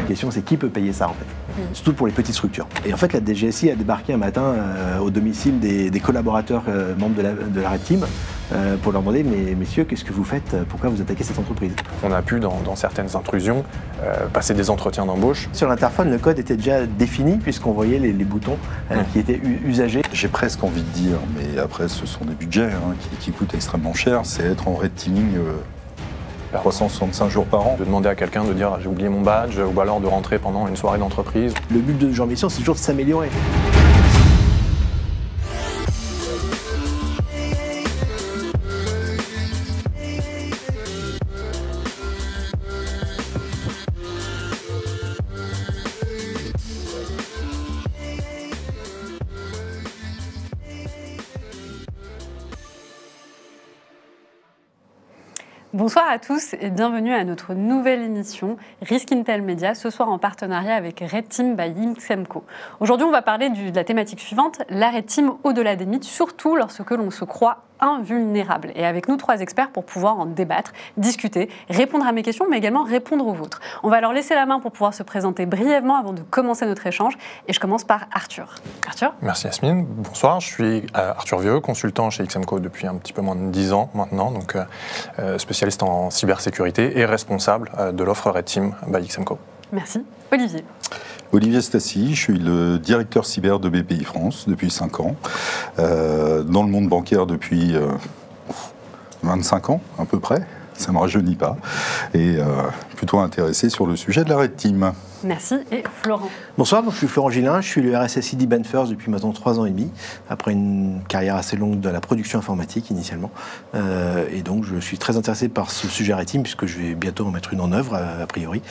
question, c'est qui peut payer ça en fait, surtout pour les petites structures. Et en fait, la DGSI a débarqué un matin au domicile des collaborateurs membres de la Red Team pour leur demander, mais messieurs, qu'est-ce que vous faites? Pourquoi vous attaquez cette entreprise? On a pu, dans certaines intrusions, passer des entretiens d'embauche. Sur l'interphone, le code était déjà défini puisqu'on voyait les boutons qui étaient usagés. J'ai presque envie de dire, mais après ce sont des budgets qui coûtent extrêmement cher, c'est être en red teaming 365 jours par an. De demander à quelqu'un de dire j'ai oublié mon badge ou alors de rentrer pendant une soirée d'entreprise. Le but de Jean Mission, c'est toujours de s'améliorer. Bonsoir à tous et bienvenue à notre nouvelle émission Risk Intel Media, ce soir en partenariat avec Red Team by XMCO. Aujourd'hui, on va parler de la thématique suivante, la Red Team au-delà des mythes, surtout lorsque l'on se croit invulnérable. Et avec nous, 3 experts pour pouvoir en débattre, discuter, répondre à mes questions, mais également répondre aux vôtres. On va leur laisser la main pour pouvoir se présenter brièvement avant de commencer notre échange. Et je commence par Arthur. Arthur ? Merci Yasmine. Bonsoir, je suis Arthur Vieux, consultant chez XMCO depuis un petit peu moins de 10 ans maintenant, donc spécialiste en cybersécurité et responsable de l'offre Red Team by XMCO. Merci. Olivier. Olivier Stassi, je suis le directeur cyber de BPI France depuis 5 ans, dans le monde bancaire depuis 25 ans à peu près, ça ne me rajeunit pas, et plutôt intéressé sur le sujet de la Red Team. Merci. Et Florent. Bonsoir, je suis Florent Gillin, je suis le RSSI d'Ibenfirst depuis maintenant 3 ans et demi, après une carrière assez longue de la production informatique initialement. Et donc je suis très intéressé par ce sujet Red Team, puisque je vais bientôt en mettre une en œuvre, a priori,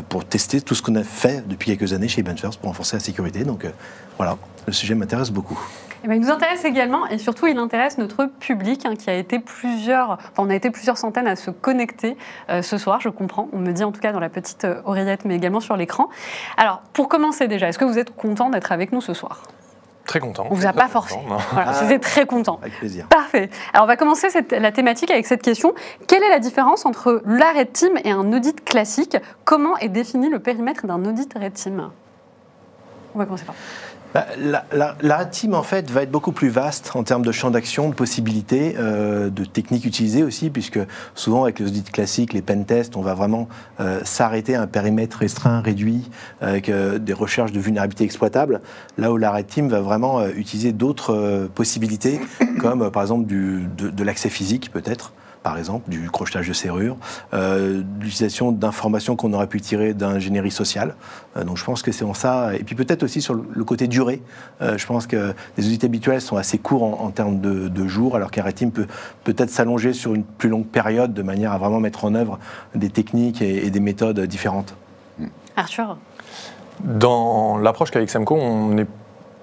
pour tester tout ce qu'on a fait depuis quelques années chez Ibenfirst pour renforcer la sécurité. Donc voilà, le sujet m'intéresse beaucoup. Eh bien, il nous intéresse également, et surtout il intéresse notre public, qui a été on a été plusieurs centaines à se connecter ce soir, je comprends, on me dit en tout cas dans la petite oreillette, mais également sur l'écran. Alors, pour commencer déjà, est-ce que vous êtes content d'être avec nous ce soir ? Très content. On ne vous a pas forcé. Voilà, c'était très content. Avec plaisir. Parfait. Alors, on va commencer la thématique avec cette question. Quelle est la différence entre la Red Team et un audit classique ? Comment est défini le périmètre d'un audit Red Team ? On va commencer par la Red Team, en fait, va être beaucoup plus vaste en termes de champ d'action, de possibilités, de techniques utilisées aussi, puisque souvent, avec les audits classiques, les pentests, on va vraiment s'arrêter à un périmètre restreint, réduit, avec des recherches de vulnérabilité exploitable, là où la Red Team va vraiment utiliser d'autres possibilités, comme par exemple de l'accès physique, peut-être, par exemple, du crochetage de serrures, l'utilisation d'informations qu'on aurait pu tirer d'ingénierie sociale. Donc je pense que c'est en ça. Et puis peut-être aussi sur le côté durée. Je pense que les audits habituels sont assez courts en termes de jours, alors qu'un Red Team peut peut-être s'allonger sur une plus longue période de manière à vraiment mettre en œuvre des techniques et des méthodes différentes. Arthur ? Dans l'approche qu'a XMCO, on est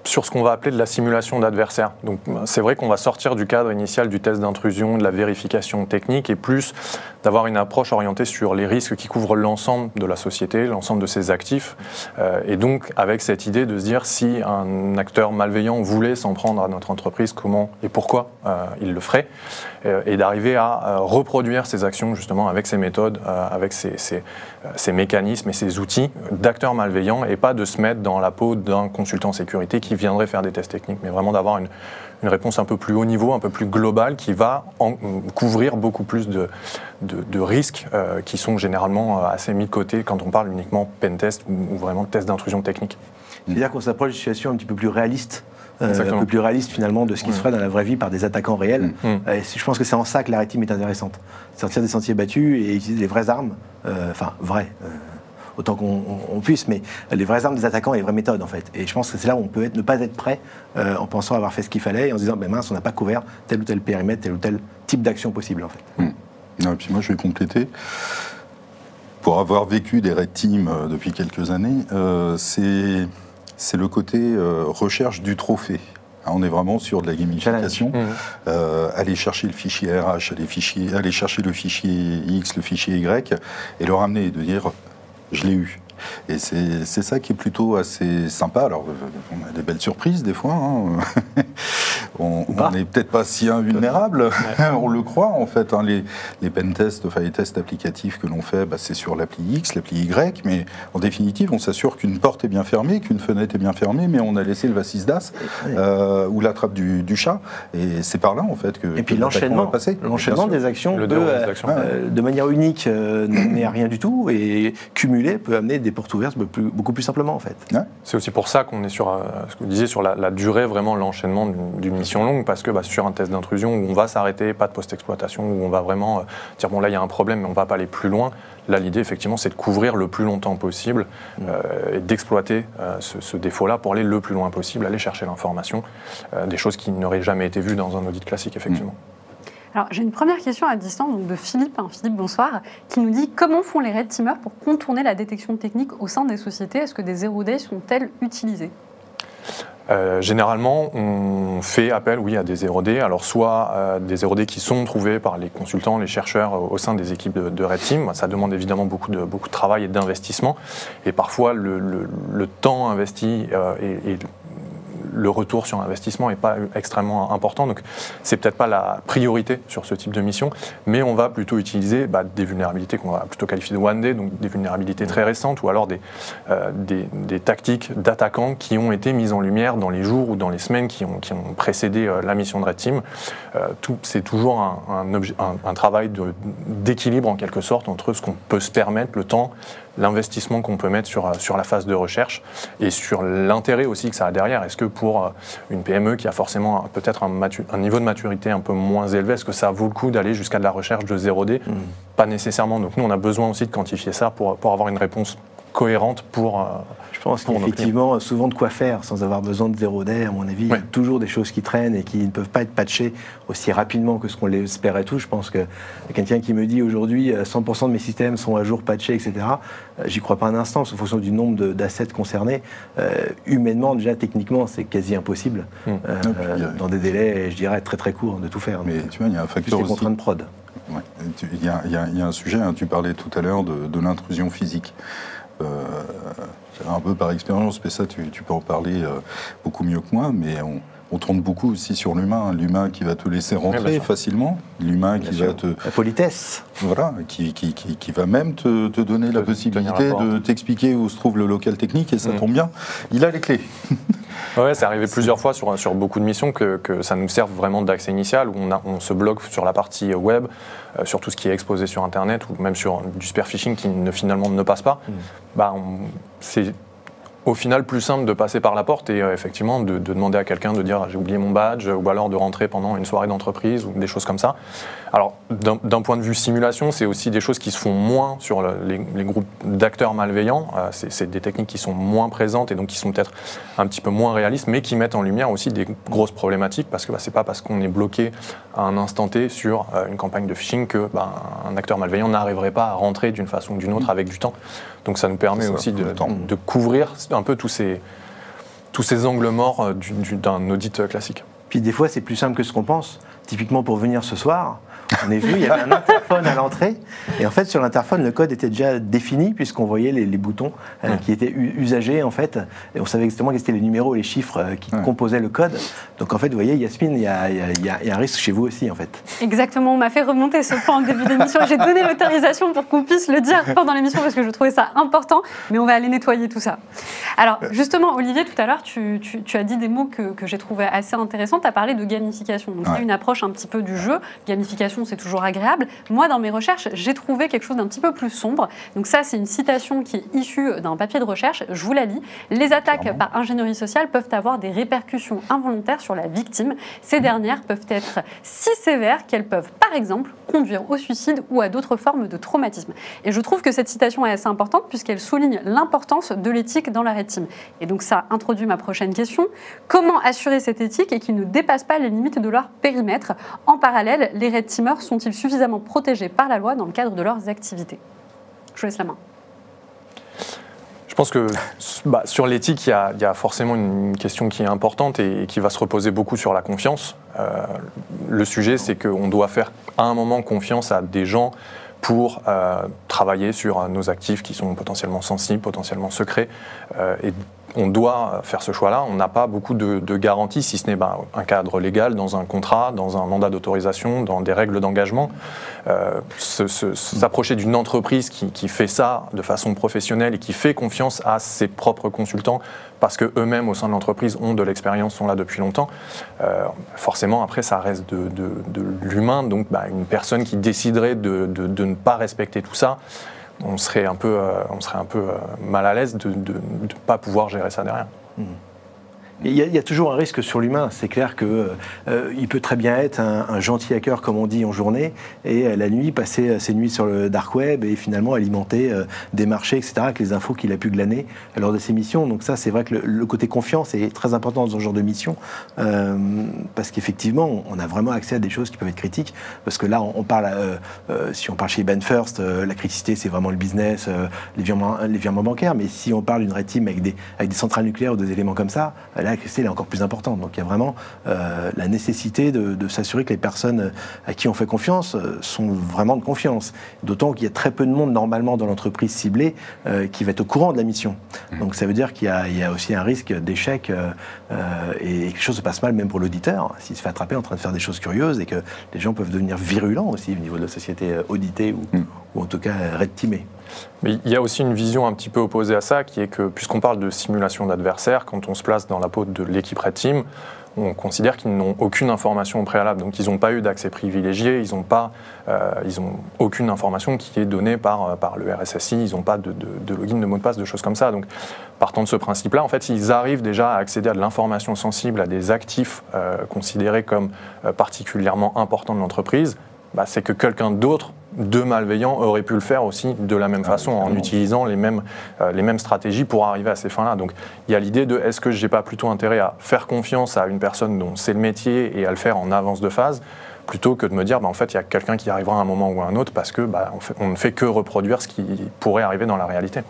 sur ce qu'on va appeler de la simulation d'adversaire. Donc c'est vrai qu'on va sortir du cadre initial du test d'intrusion, de la vérification technique, et plus d'avoir une approche orientée sur les risques qui couvrent l'ensemble de la société, l'ensemble de ses actifs, et donc avec cette idée de se dire si un acteur malveillant voulait s'en prendre à notre entreprise, comment et pourquoi il le ferait, et d'arriver à reproduire ces actions justement avec ces méthodes, avec ces mécanismes et ces outils d'acteurs malveillants, et pas de se mettre dans la peau d'un consultant sécurité qui viendrait faire des tests techniques, mais vraiment d'avoir une réponse un peu plus haut niveau, un peu plus globale, qui va couvrir beaucoup plus de risques qui sont généralement assez mis de côté quand on parle uniquement pentest ou vraiment de test d'intrusion technique. C'est-à-dire qu'on s'approche d'une situation un petit peu plus réaliste, un peu plus réaliste finalement de ce qui se ferait dans la vraie vie par des attaquants réels. Et je pense que c'est en ça que la Red Team est intéressante. Sortir des sentiers battus et utiliser les vraies armes, autant qu'on puisse, mais les vraies armes des attaquants et les vraies méthodes en fait. Et je pense que c'est là où on peut ne pas être prêt en pensant avoir fait ce qu'il fallait et en se disant mince, on n'a pas couvert tel ou tel périmètre, tel ou tel type d'action possible en fait. Et puis moi je vais compléter. Pour avoir vécu des Red Team depuis quelques années, c'est le côté recherche du trophée. On est vraiment sur de la gamification. Aller chercher le fichier RH, aller chercher le fichier X, le fichier Y, et le ramener et de dire je l'ai eu. Et c'est ça qui est plutôt assez sympa. Alors, on a des belles surprises des fois, on n'est peut-être pas si invulnérable, on le croit en fait. Hein, les pentests, enfin les tests applicatifs que l'on fait, c'est sur l'appli X, l'appli Y, mais en définitive, on s'assure qu'une porte est bien fermée, qu'une fenêtre est bien fermée, mais on a laissé le vassis d'as ou la trappe du chat, et c'est par là en fait que. Et puis l'enchaînement des actions peut, de manière unique, n'amener à rien du tout, et cumulé peut amener des portes ouvertes beaucoup plus simplement en fait. Ouais. C'est aussi pour ça qu'on est sur ce que vous disiez sur la durée, vraiment l'enchaînement d'une mission longue, parce que sur un test d'intrusion où on va s'arrêter, pas de post-exploitation, où on va vraiment dire bon là il y a un problème mais on va pas aller plus loin. Là l'idée effectivement c'est de couvrir le plus longtemps possible et d'exploiter ce défaut-là pour aller le plus loin possible, aller chercher l'information, des choses qui n'auraient jamais été vues dans un audit classique effectivement. Alors, j'ai une première question à distance donc de Philippe. Philippe, bonsoir, qui nous dit comment font les red teamers pour contourner la détection technique au sein des sociétés? Est-ce que des zero day sont-elles utilisées? Généralement, on fait appel, à des zero day. Alors, soit des zero day qui sont trouvés par les consultants, les chercheurs au sein des équipes de red team. Ça demande évidemment beaucoup de travail et d'investissement. Et parfois, le temps investi et le retour sur investissement n'est pas extrêmement important, donc c'est peut-être pas la priorité sur ce type de mission, mais on va plutôt utiliser des vulnérabilités qu'on va plutôt qualifier de one day, donc des vulnérabilités très récentes, ou alors des tactiques d'attaquants qui ont été mises en lumière dans les jours ou dans les semaines qui ont précédé la mission de Red Team. C'est toujours un travail d'équilibre en quelque sorte entre ce qu'on peut se permettre, le temps, l'investissement qu'on peut mettre sur la phase de recherche et sur l'intérêt aussi que ça a derrière. Est-ce que pour une PME qui a forcément peut-être un niveau de maturité un peu moins élevé, est-ce que ça vaut le coup d'aller jusqu'à de la recherche de 0D? Pas nécessairement. Donc nous, on a besoin aussi de quantifier ça pour avoir une réponse cohérente pour... Je pense qu'effectivement, souvent de quoi faire sans avoir besoin de 0D, à mon avis. Il y a toujours des choses qui traînent et qui ne peuvent pas être patchées aussi rapidement que ce qu'on l'espérait tous. Je pense que quelqu'un qui me dit aujourd'hui 100% de mes systèmes sont à jour patchés, etc., j'y crois pas un instant, en fonction du nombre d'assets concernés. Humainement, déjà, techniquement, c'est quasi impossible dans des délais, je dirais, très très courts de tout faire. Mais tu vois, il y a un facteur aussi. Contraintes prod. Ouais. Il y a un sujet, tu parlais tout à l'heure de l'intrusion physique. Un peu par expérience, mais ça tu peux en parler beaucoup mieux que moi, mais on tourne beaucoup aussi sur l'humain, l'humain qui va te laisser rentrer facilement, l'humain qui va te... La politesse. Voilà, qui va même te donner la possibilité de t'expliquer où se trouve le local technique, et ça tombe bien, il a les clés. Ouais, c'est arrivé plusieurs fois sur beaucoup de missions que ça nous serve vraiment d'accès initial, où on se bloque sur la partie web, sur tout ce qui est exposé sur Internet, ou même sur du spear phishing qui finalement ne passe pas. C'est au final plus simple de passer par la porte et effectivement de demander à quelqu'un de dire j'ai oublié mon badge, ou alors de rentrer pendant une soirée d'entreprise ou des choses comme ça. Alors d'un point de vue simulation, c'est aussi des choses qui se font moins sur les groupes d'acteurs malveillants. C'est des techniques qui sont moins présentes et donc qui sont peut-être un petit peu moins réalistes, mais qui mettent en lumière aussi des grosses problématiques, parce que c'est pas parce qu'on est bloqué à un instant T sur une campagne de phishing que un acteur malveillant n'arriverait pas à rentrer d'une façon ou d'une autre avec du temps. Donc ça nous permet aussi de couvrir un peu tous ces angles morts d'un audit classique. Puis des fois, c'est plus simple que ce qu'on pense. Typiquement, pour venir ce soir, on est vu, il y avait un interphone à l'entrée. Et en fait, sur l'interphone, le code était déjà défini, puisqu'on voyait les boutons qui étaient usagés, en fait. Et on savait exactement quels étaient les numéros et les chiffres qui composaient le code. Donc, en fait, vous voyez, Yasmine, il y a un risque chez vous aussi, en fait. Exactement. On m'a fait remonter ce point en début d'émission. J'ai donné l'autorisation pour qu'on puisse le dire pendant l'émission, parce que je trouvais ça important. Mais on va aller nettoyer tout ça. Alors, justement, Olivier, tout à l'heure, tu as dit des mots que j'ai trouvé assez intéressants. Tu as parlé de gamification. Donc, c'est une approche un petit peu du jeu. Gamification, c'est toujours agréable. Moi, dans mes recherches, j'ai trouvé quelque chose d'un petit peu plus sombre. Donc ça, c'est une citation qui est issue d'un papier de recherche. Je vous la lis. Les attaques par ingénierie sociale peuvent avoir des répercussions involontaires sur la victime. Ces dernières peuvent être si sévères qu'elles peuvent, par exemple, conduire au suicide ou à d'autres formes de traumatisme. Et je trouve que cette citation est assez importante puisqu'elle souligne l'importance de l'éthique dans la red team. Et donc ça introduit ma prochaine question. Comment assurer cette éthique et qu'il ne dépasse pas les limites de leur périmètre? En parallèle, les red teamers sont-ils suffisamment protégés par la loi dans le cadre de leurs activités? Je vous laisse la main. Je pense que sur l'éthique, il y a forcément une question qui est importante et qui va se reposer beaucoup sur la confiance. Le sujet, c'est qu'on doit faire à un moment confiance à des gens pour travailler sur nos actifs qui sont potentiellement sensibles, potentiellement secrets. Et on doit faire ce choix-là, on n'a pas beaucoup de garanties, si ce n'est un cadre légal, dans un contrat, dans un mandat d'autorisation, dans des règles d'engagement. S'approcher d'une entreprise qui fait ça de façon professionnelle et qui fait confiance à ses propres consultants parce qu'eux-mêmes, au sein de l'entreprise, ont de l'expérience, sont là depuis longtemps, forcément, après, ça reste de l'humain. Donc, une personne qui déciderait de ne pas respecter tout ça, on serait un peu mal à l'aise de ne pas pouvoir gérer ça derrière. Il y a toujours un risque sur l'humain. C'est clair qu'il peut très bien être un gentil hacker, comme on dit, en journée, et la nuit, passer ses nuits sur le dark web et finalement alimenter des marchés, etc., avec les infos qu'il a pu glaner lors de ses missions. Donc ça, c'est vrai que le côté confiance est très important dans ce genre de mission, parce qu'effectivement, on a vraiment accès à des choses qui peuvent être critiques. Parce que là, on parle, si on parle chez Ben First, la criticité, c'est vraiment le business, les virements bancaires. Mais si on parle d'une red team avec des centrales nucléaires ou des éléments comme ça, là, la criticité est encore plus importante. Donc il y a vraiment la nécessité de s'assurer que les personnes à qui on fait confiance sont vraiment de confiance. D'autant qu'il y a très peu de monde normalement dans l'entreprise ciblée qui va être au courant de la mission. Donc ça veut dire qu'il y a aussi un risque d'échec et quelque chose se passe mal même pour l'auditeur s'il se fait attraper en train de faire des choses curieuses et que les gens peuvent devenir virulents aussi au niveau de la société auditée ou en tout cas red teamée. Mais il y a aussi une vision un petit peu opposée à ça, qui est que, puisqu'on parle de simulation d'adversaires, quand on se place dans la peau de l'équipe Red Team, on considère qu'ils n'ont aucune information au préalable. Donc ils n'ont pas eu d'accès privilégié, ils n'ont aucune information qui est donnée par le RSSI, ils n'ont pas de login, de mot de passe, de choses comme ça. Donc partant de ce principe-là, en fait, s'ils arrivent déjà à accéder à de l'information sensible, à des actifs considérés comme particulièrement importants de l'entreprise, c'est que quelqu'un d'autre, de malveillant, aurait pu le faire aussi de la même façon, en utilisant les mêmes stratégies pour arriver à ces fins-là. Donc il y a l'idée de est-ce que je n'ai pas plutôt intérêt à faire confiance à une personne dont c'est le métier et à le faire en avance de phase, plutôt que de me dire en fait il y a quelqu'un qui arrivera à un moment ou à un autre parce que on ne fait que reproduire ce qui pourrait arriver dans la réalité.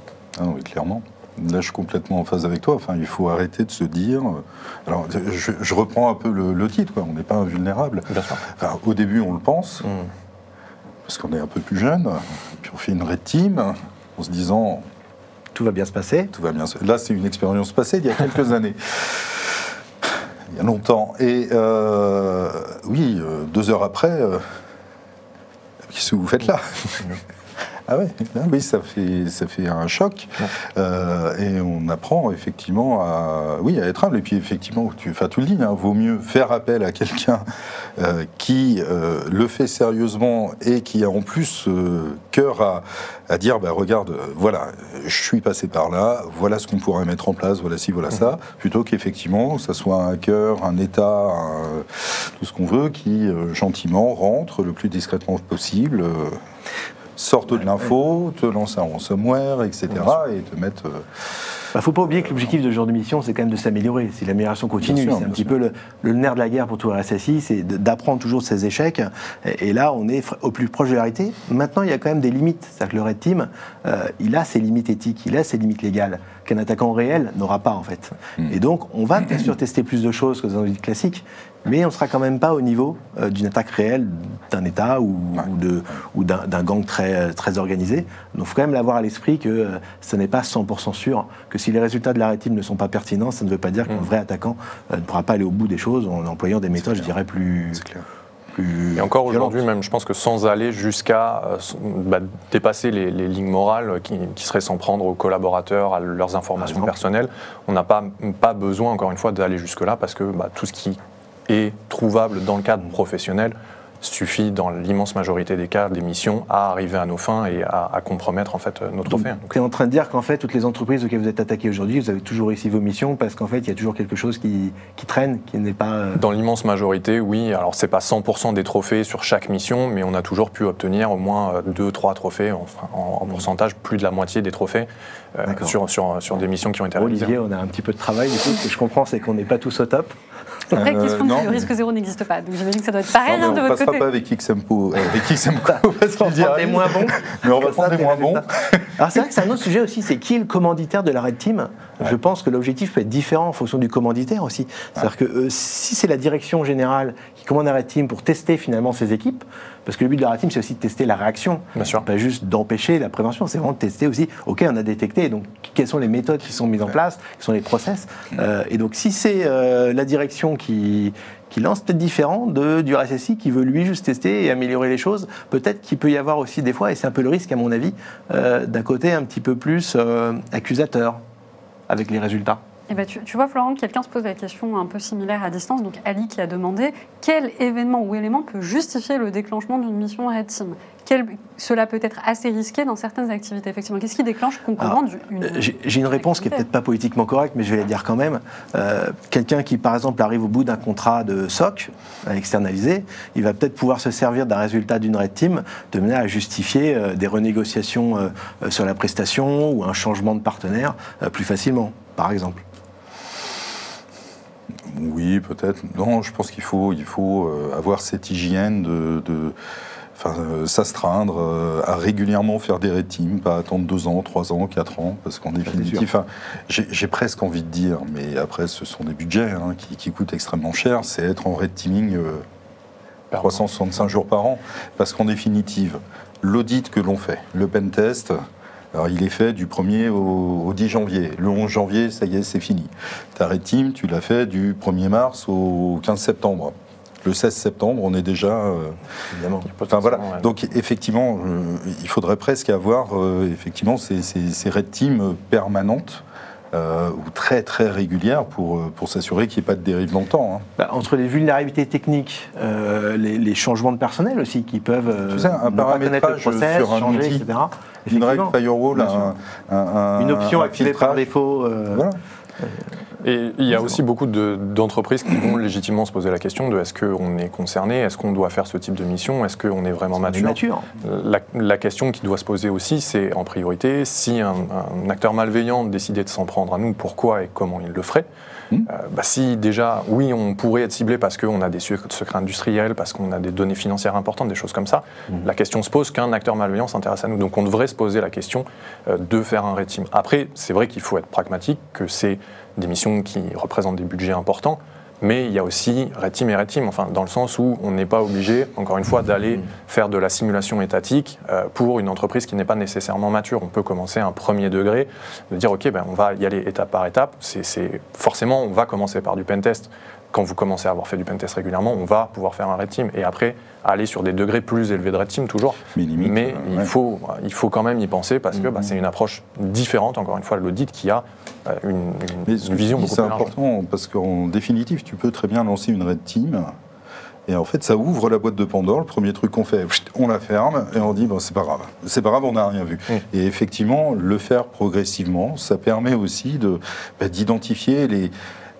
Ah oui, clairement. Là, je suis complètement en phase avec toi. Enfin, il faut arrêter de se dire... Alors, je reprends un peu le titre, quoi. On n'est pas invulnérable. Bien sûr. Enfin, au début, on le pense, parce qu'on est un peu plus jeune, puis on fait une red team, en se disant... Tout va bien se passer. Tout va bien se... Là, c'est une expérience passée d'il y a quelques années. Il y a longtemps. Et oui, 2 heures après, qu'est-ce que vous faites là ? Ah oui, ça fait un choc. Et on apprend effectivement à être humble. Et puis effectivement, tu le dis, vaut mieux faire appel à quelqu'un qui le fait sérieusement et qui a en plus cœur à dire, regarde, voilà, je suis passé par là, voilà ce qu'on pourrait mettre en place, voilà ci, voilà ça, plutôt qu'effectivement, que ça soit un hacker, un État, tout ce qu'on veut, qui gentiment rentre le plus discrètement possible, sortent de l'info, te lancent un ransomware, etc. et te mettent... Il ne faut pas oublier que l'objectif de ce genre de mission, c'est quand même de s'améliorer. C'est l'amélioration continue. C'est un petit peu le nerf de la guerre pour tout RSSI, c'est d'apprendre toujours de ses échecs. Et là, on est au plus proche de la réalité. Maintenant, il y a quand même des limites. C'est-à-dire que le Red Team, il a ses limites éthiques, il a ses limites légales, qu'un attaquant réel n'aura pas, en fait. Et donc, on va bien sûr tester plus de choses que dans un audit classique, mais on ne sera quand même pas au niveau d'une attaque réelle d'un État ou d'un gang très organisé. Donc il faut quand même l'avoir à l'esprit que ce n'est pas 100% sûr, que si les résultats de la Red Team ne sont pas pertinents, ça ne veut pas dire qu'un vrai attaquant ne pourra pas aller au bout des choses en employant des méthodes, je dirais, plus et encore aujourd'hui, même, je pense que sans aller jusqu'à dépasser les lignes morales qui seraient s'en prendre aux collaborateurs, à leurs informations personnelles, on n'a pas besoin, encore une fois, d'aller jusque-là parce que tout ce qui est trouvable dans le cadre professionnel suffit dans l'immense majorité des cas, des missions, à arriver à nos fins et à compromettre en fait nos trophées. Donc tu es en train de dire qu'en fait, toutes les entreprises auxquelles vous êtes attaqués aujourd'hui, vous avez toujours réussi vos missions parce qu'en fait, il y a toujours quelque chose qui traîne, qui n'est pas... Dans l'immense majorité, oui. Alors, c'est pas 100% des trophées sur chaque mission, mais on a toujours pu obtenir au moins 2-3 trophées, en pourcentage, plus de la moitié des trophées sur des missions qui ont été réalisées. Olivier, on a un petit peu de travail, du coup, ce que je comprends, c'est qu'on n'est pas tous au top. Après, question du risque zéro n'existe pas. Donc j'imagine que ça doit être pareil de votre côté. On ne passera pas avec XMCO, parce qu'il on va prendre des moins bons. Mais on va prendre des moins bons. Alors c'est vrai que c'est un autre sujet aussi, c'est qui est le commanditaire de la Red Team. Je pense que l'objectif peut être différent en fonction du commanditaire aussi. C'est-à-dire que si c'est la direction générale qui commande la Red Team pour tester finalement ses équipes, parce que le but de la Red Team, c'est aussi de tester la réaction, pas juste d'empêcher la prévention, c'est vraiment de tester aussi, ok, on a détecté, donc quelles sont les méthodes qui sont mises en place, quels sont les process. Et donc si c'est la direction qui lance, peut-être différent du RSSI qui veut lui juste tester et améliorer les choses, peut-être qu'il peut y avoir aussi des fois, et c'est un peu le risque à mon avis, d'un côté un petit peu plus accusateur avec les résultats. Eh ben, tu vois, Florent, quelqu'un se pose la question un peu similaire à distance. Donc, Ali qui a demandé quel événement ou élément peut justifier le déclenchement d'une mission Red Team. Cela peut être assez risqué dans certaines activités, effectivement. Qu'est-ce qui déclenche concrètement J'ai une réponse qui n'est peut-être pas politiquement correcte, mais je vais la dire quand même. Quelqu'un qui, par exemple, arrive au bout d'un contrat de SOC externalisé, il va peut-être pouvoir se servir d'un résultat d'une Red Team de manière à justifier des renégociations sur la prestation ou un changement de partenaire plus facilement, par exemple. Oui, peut-être. Non, je pense qu'il faut avoir cette hygiène s'astreindre à régulièrement faire des Red Teams, pas attendre 2 ans, 3 ans, 4 ans, parce qu'en définitive, j'ai presque envie de dire, mais après ce sont des budgets qui coûtent extrêmement cher, c'est être en Red Teaming 365 jours par an, parce qu'en définitive, l'audit que l'on fait, le pen test, alors il est fait du 1er au 10 janvier. Le 11 janvier, ça y est, c'est fini. Ta Red Team, tu l'as fait du 1er mars au 15 septembre. Le 16 septembre, on est déjà... Évidemment. Enfin, voilà. Ouais. Donc effectivement, il faudrait presque avoir effectivement ces Red Teams permanentes ou très très régulières pour s'assurer qu'il n'y ait pas de dérive dans le temps. Entre les vulnérabilités techniques, les changements de personnel aussi qui peuvent un paramétrage le process, sur un changer, outil, etc. Une règle firewall, une option activée par défaut. Voilà. Et il y a aussi beaucoup d'entreprises qui vont légitimement se poser la question de est-ce qu'on est concerné, est-ce qu'on doit faire ce type de mission, est-ce qu'on est vraiment mature. La question qui doit se poser aussi, c'est en priorité, si un acteur malveillant décidait de s'en prendre à nous, pourquoi et comment il le ferait. Si déjà, oui, on pourrait être ciblé parce qu'on a des secrets industriels, parce qu'on a des données financières importantes, des choses comme ça, la question se pose qu'un acteur malveillant s'intéresse à nous. Donc on devrait se poser la question de faire un Red Team. Après, c'est vrai qu'il faut être pragmatique, que c'est des missions qui représentent des budgets importants, mais il y a aussi Red Team et Red Team, enfin, dans le sens où on n'est pas obligé, encore une fois, d'aller faire de la simulation étatique pour une entreprise qui n'est pas nécessairement mature. On peut commencer à un premier degré, de dire ok, on va y aller étape par étape. Forcément, on va commencer par du pentest. Quand vous commencez à avoir fait du pentest régulièrement, on va pouvoir faire un Red Team et après aller sur des degrés plus élevés de Red Team toujours. Mais il faut quand même y penser parce que c'est une approche différente, encore une fois, de l'audit qui a une vision beaucoup plus large. C'est important parce qu'en définitive, tu peux très bien lancer une Red Team et en fait, ça ouvre la boîte de Pandore. Le premier truc qu'on fait, on la ferme et on dit c'est pas grave, on n'a rien vu. Et effectivement, le faire progressivement, ça permet aussi d'identifier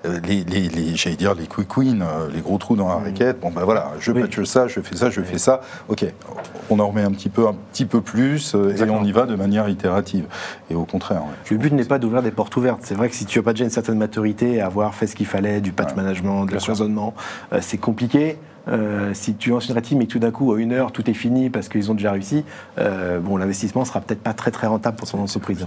j'allais dire les quick wins, les gros trous dans la raquette. Je patche ça, je fais ça. Ok, on en remet un petit peu plus et on y va de manière itérative. Et au contraire. Le but n'est pas d'ouvrir des portes ouvertes. C'est vrai que si tu n'as pas déjà une certaine maturité, avoir fait ce qu'il fallait, du patch management, de l'assaisonnement, c'est compliqué. Si tu lances une Red Team et que tout d'un coup, à 1 heure, tout est fini parce qu'ils ont déjà réussi, l'investissement sera peut-être pas très très rentable pour ton entreprise.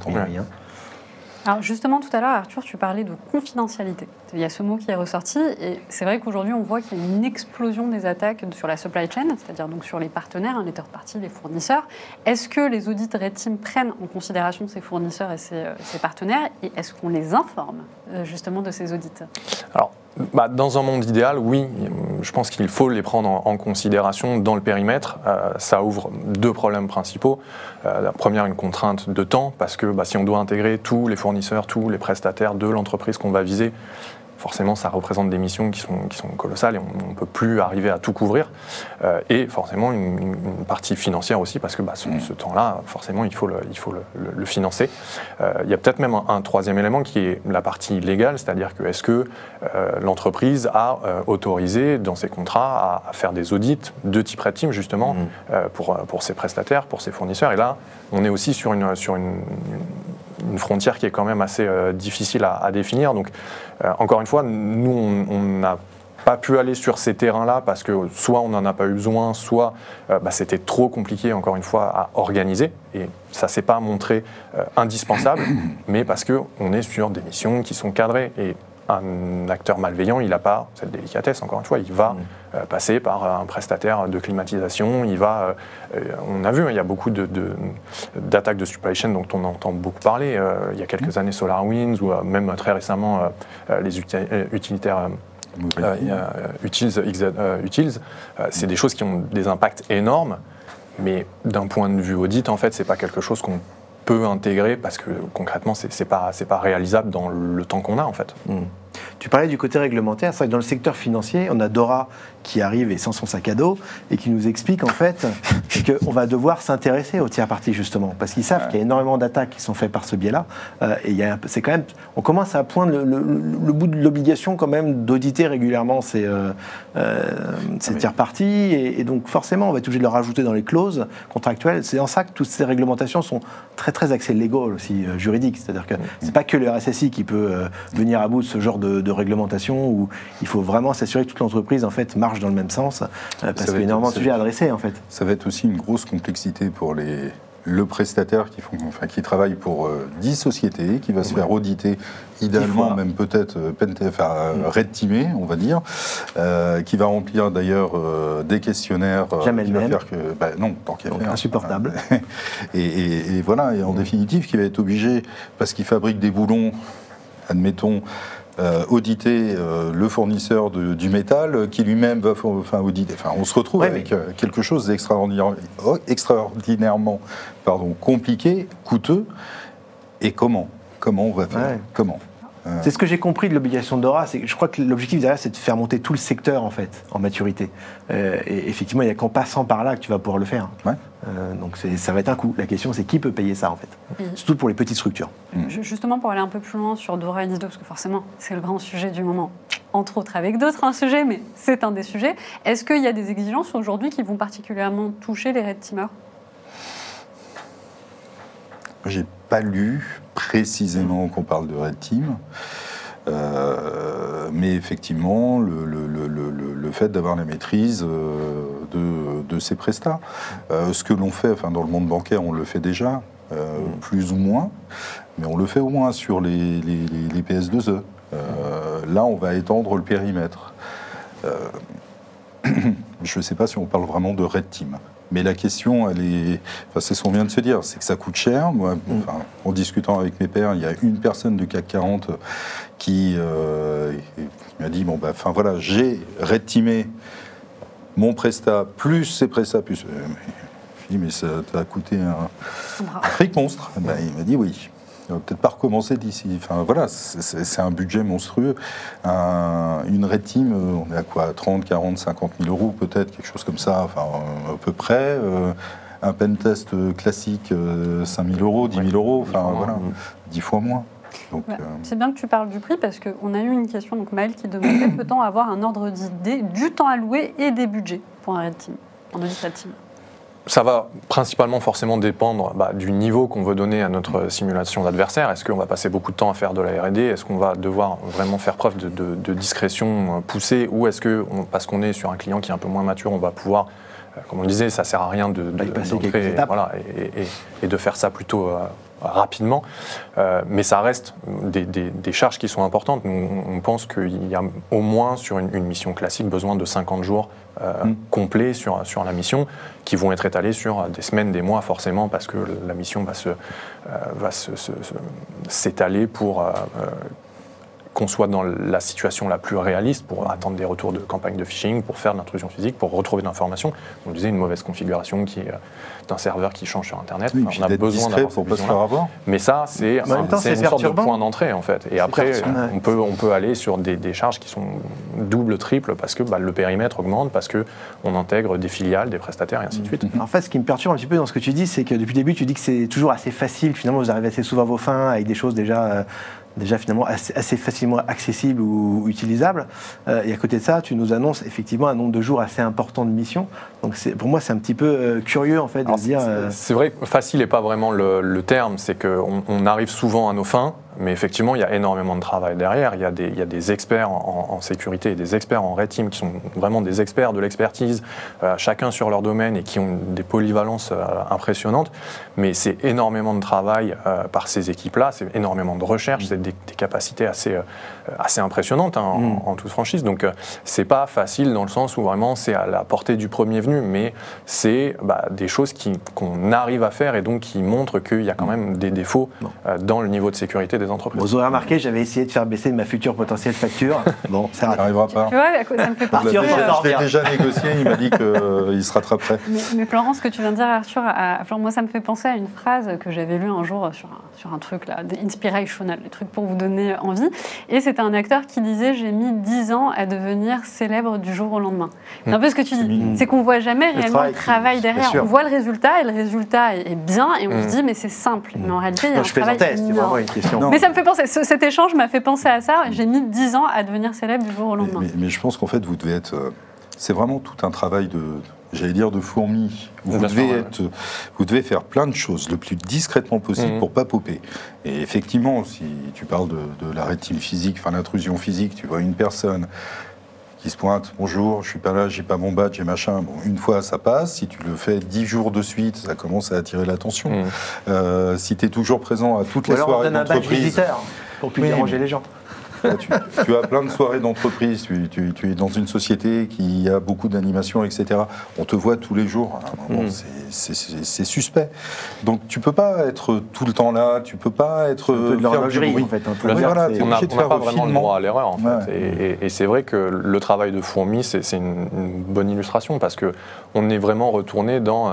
Alors justement, tout à l'heure, Arthur, tu parlais de confidentialité. Il y a ce mot qui est ressorti et c'est vrai qu'aujourd'hui, on voit qu'il y a une explosion des attaques sur la supply chain, c'est-à-dire donc sur les partenaires, les third parties, les fournisseurs. Est-ce que les audits Red Team prennent en considération ces fournisseurs et ces partenaires et est-ce qu'on les informe justement de ces audits ? Alors, dans un monde idéal, oui, je pense qu'il faut les prendre en considération dans le périmètre. Ça ouvre 2 problèmes principaux. La première, une contrainte de temps, parce que si on doit intégrer tous les fournisseurs, tous les prestataires de l'entreprise qu'on va viser, forcément, ça représente des missions qui sont colossales et on ne peut plus arriver à tout couvrir. Et forcément, une partie financière aussi, parce que ce temps-là, forcément, il faut le financer. Il y a peut-être même un troisième élément qui est la partie légale, c'est-à-dire que est-ce que l'entreprise a autorisé dans ses contrats à faire des audits de type Red Team, justement, pour ses prestataires, pour ses fournisseurs. Et là, on est aussi sur une frontière qui est quand même assez difficile à définir. Donc, encore une fois, nous, on n'a pas pu aller sur ces terrains-là parce que soit on n'en a pas eu besoin, soit c'était trop compliqué, encore une fois, à organiser. Et ça ne s'est pas montré indispensable, mais parce qu'on est sur des missions qui sont cadrées. Et un acteur malveillant, il n'a pas cette délicatesse, encore une fois, il va passer par un prestataire de climatisation, on a vu, il y a beaucoup d'attaques de supply chain dont on entend beaucoup parler, il y a quelques années SolarWinds, ou même très récemment les utilitaires Utils, c'est des choses qui ont des impacts énormes, mais d'un point de vue audit, en fait, c'est pas quelque chose qu'on peut intégrer parce que concrètement, c'est pas réalisable dans le temps qu'on a, en fait. Tu parlais du côté réglementaire. C'est vrai que dans le secteur financier, on a Dora qui arrive et sans son sac à dos et qui nous explique en fait qu'on va devoir s'intéresser aux tiers parties justement parce qu'ils savent qu'il y a énormément d'attaques qui sont faites par ce biais-là. C'est quand même, on commence à poindre le bout de l'obligation quand même d'auditer régulièrement ces tiers parties et donc forcément on va être obligé de le rajouter dans les clauses contractuelles. C'est en ça que toutes ces réglementations sont très très axées legal aussi juridiques. C'est-à-dire que c'est pas que le RSSI qui peut venir à bout de ce genre de réglementation où il faut vraiment s'assurer que toute l'entreprise en fait marche dans le même sens parce qu'il y a énormément de sujets à adresser en fait. Ça va être aussi une grosse complexité pour le prestataire qui travaille pour 10 sociétés, qui va se faire auditer, idéalement même peut-être red teamé, on va dire, qui va remplir d'ailleurs des questionnaires. Jamais le même. Non, tant qu'à faire. Insupportable. Et voilà, et en définitive, qui va être obligé, parce qu'il fabrique des boulons, admettons, auditer le fournisseur du métal qui lui-même va auditer. On se retrouve avec quelque chose d'extraordinairement compliqué, coûteux. Et comment on va faire Comment C'est ce que j'ai compris de l'obligation de Dora, c'est que je crois que l'objectif derrière, c'est de faire monter tout le secteur en fait, en maturité. Et effectivement, il n'y a qu'en passant par là que tu vas pouvoir le faire. Donc ça va être un coût. La question, c'est qui peut payer ça en fait, surtout pour les petites structures. Justement, pour aller un peu plus loin sur Dora et NIS2, parce que forcément, c'est le grand sujet du moment, entre autres avec d'autres sujets, mais c'est un des sujets. Est-ce qu'il y a des exigences aujourd'hui qui vont particulièrement toucher les red teamers ? J'ai pas lu précisément qu'on parle de Red Team, mais effectivement, le fait d'avoir la maîtrise de ces prestats. Ce que l'on fait, dans le monde bancaire, on le fait déjà, plus ou moins, mais on le fait au moins sur les PS2E. Là, on va étendre le périmètre. Je ne sais pas si on parle vraiment de Red Team. Mais la question, c'est ce qu'on vient de se dire, c'est que ça coûte cher. Moi, en discutant avec mes pairs, il y a une personne du CAC 40 qui m'a dit, j'ai red teamé mon prestat, plus ses prestats, plus... Je lui ai dit, mais ça t'a coûté un fric monstre. Il m'a dit oui. On va peut-être pas recommencer d'ici. C'est un budget monstrueux. Une red team, on est à quoi 30, 40, 50 000 euros peut-être, quelque chose comme ça, à peu près. Un pentest classique, 5 000 euros, 10 000 euros, 10 fois moins. C'est bien que tu parles du prix parce qu'on a eu une question, donc Maël qui demandait peut-on avoir un ordre d'idée du temps alloué et des budgets pour un red team, en audit red team? Ça va principalement forcément dépendre du niveau qu'on veut donner à notre simulation d'adversaire. Est-ce qu'on va passer beaucoup de temps à faire de la R&D? Est-ce qu'on va devoir vraiment faire preuve de discrétion poussée? Ou est-ce que, parce qu'on est sur un client qui est un peu moins mature, on va pouvoir, comme on le disait, ça ne sert à rien d'entrer et de faire ça plutôt rapidement. Mais ça reste des charges qui sont importantes. On pense qu'il y a au moins sur une mission classique besoin de 50 jours complets sur la mission, qui vont être étalés sur des semaines, des mois forcément, parce que la mission va s'étaler pour qu'on soit dans la situation la plus réaliste, pour attendre des retours de campagne de phishing, pour faire de l'intrusion physique, pour retrouver de l'information. On disait une mauvaise configuration qui est d'un serveur qui change sur Internet. On a besoin d'avoir cette vision-là. Mais ça, c'est une sorte de point d'entrée en fait. Et après, on peut aller sur des charges qui sont double, triple, parce que le périmètre augmente, parce qu'on intègre des filiales, des prestataires et ainsi de suite. En fait, ce qui me perturbe un petit peu dans ce que tu dis, c'est que depuis le début, tu dis que c'est toujours assez facile. Finalement, vous arrivez assez souvent à vos fins avec des choses déjà finalement assez facilement accessibles ou utilisables. Et à côté de ça, tu nous annonces effectivement un nombre de jours assez important de missions. Donc pour moi, c'est un petit peu curieux en fait de se dire... C'est vrai que facile n'est pas vraiment le terme, c'est qu'on arrive souvent à nos fins, mais effectivement, il y a énormément de travail derrière. Il y a des experts en sécurité et des experts en Red Team qui sont vraiment des experts de l'expertise, chacun sur leur domaine et qui ont des polyvalences impressionnantes. Mais c'est énormément de travail par ces équipes-là, c'est énormément de recherche, c'est des capacités assez impressionnantes en toute franchise. Donc, c'est pas facile dans le sens où vraiment c'est à la portée du premier venu, mais c'est des choses qu'on arrive à faire et donc qui montrent qu'il y a quand même des défauts dans le niveau de sécurité des entreprises. Vous aurez remarqué, j'avais essayé de faire baisser ma future potentielle facture. Bon, ça n'arrivera pas. Tu vois, ça me fait partir. Je l'ai déjà négocié, il m'a dit qu'il se rattraperait. Mais Florence, ce que tu viens de dire, Arthur, moi ça me fait penser à une phrase que j'avais lue un jour sur un truc là, inspirational, des trucs pour vous donner envie. Et c'était un acteur qui disait « J'ai mis 10 ans à devenir célèbre du jour au lendemain ». C'est un peu ce que tu dis. C'est qu'on ne voit jamais réellement le travail derrière. On voit le résultat et le résultat est bien et on se dit « mais c'est simple ». Mais en réalité, il y a un travail énorme. Mais ça me fait penser, cet échange m'a fait penser à ça. J'ai mis 10 ans à devenir célèbre du jour au lendemain. Mais je pense qu'en fait, vous devez être... c'est vraiment tout un travail de fourmi. Vous devez faire plein de choses le plus discrètement possible pour ne pas popper. Et effectivement, si tu parles de la Red Team physique, enfin l'intrusion physique, tu vois une personne qui se pointe, bonjour, je suis pas là, j'ai pas mon badge, j'ai machin. Bon, une fois, ça passe. Si tu le fais 10 jours de suite, ça commence à attirer l'attention. Si tu es toujours présent à toutes les soirées d'entreprise, pour plus déranger les gens. Tu as plein de soirées d'entreprise, tu es dans une société qui a beaucoup d'animation, etc. On te voit tous les jours. C'est suspect. Donc tu ne peux pas être tout le temps là, tu ne peux pas être... un peu de l'horlogerie, en fait. On n'a pas vraiment le droit à l'erreur, en fait. Et c'est vrai que le travail de fourmi, c'est une bonne illustration, parce qu'on est vraiment retourné dans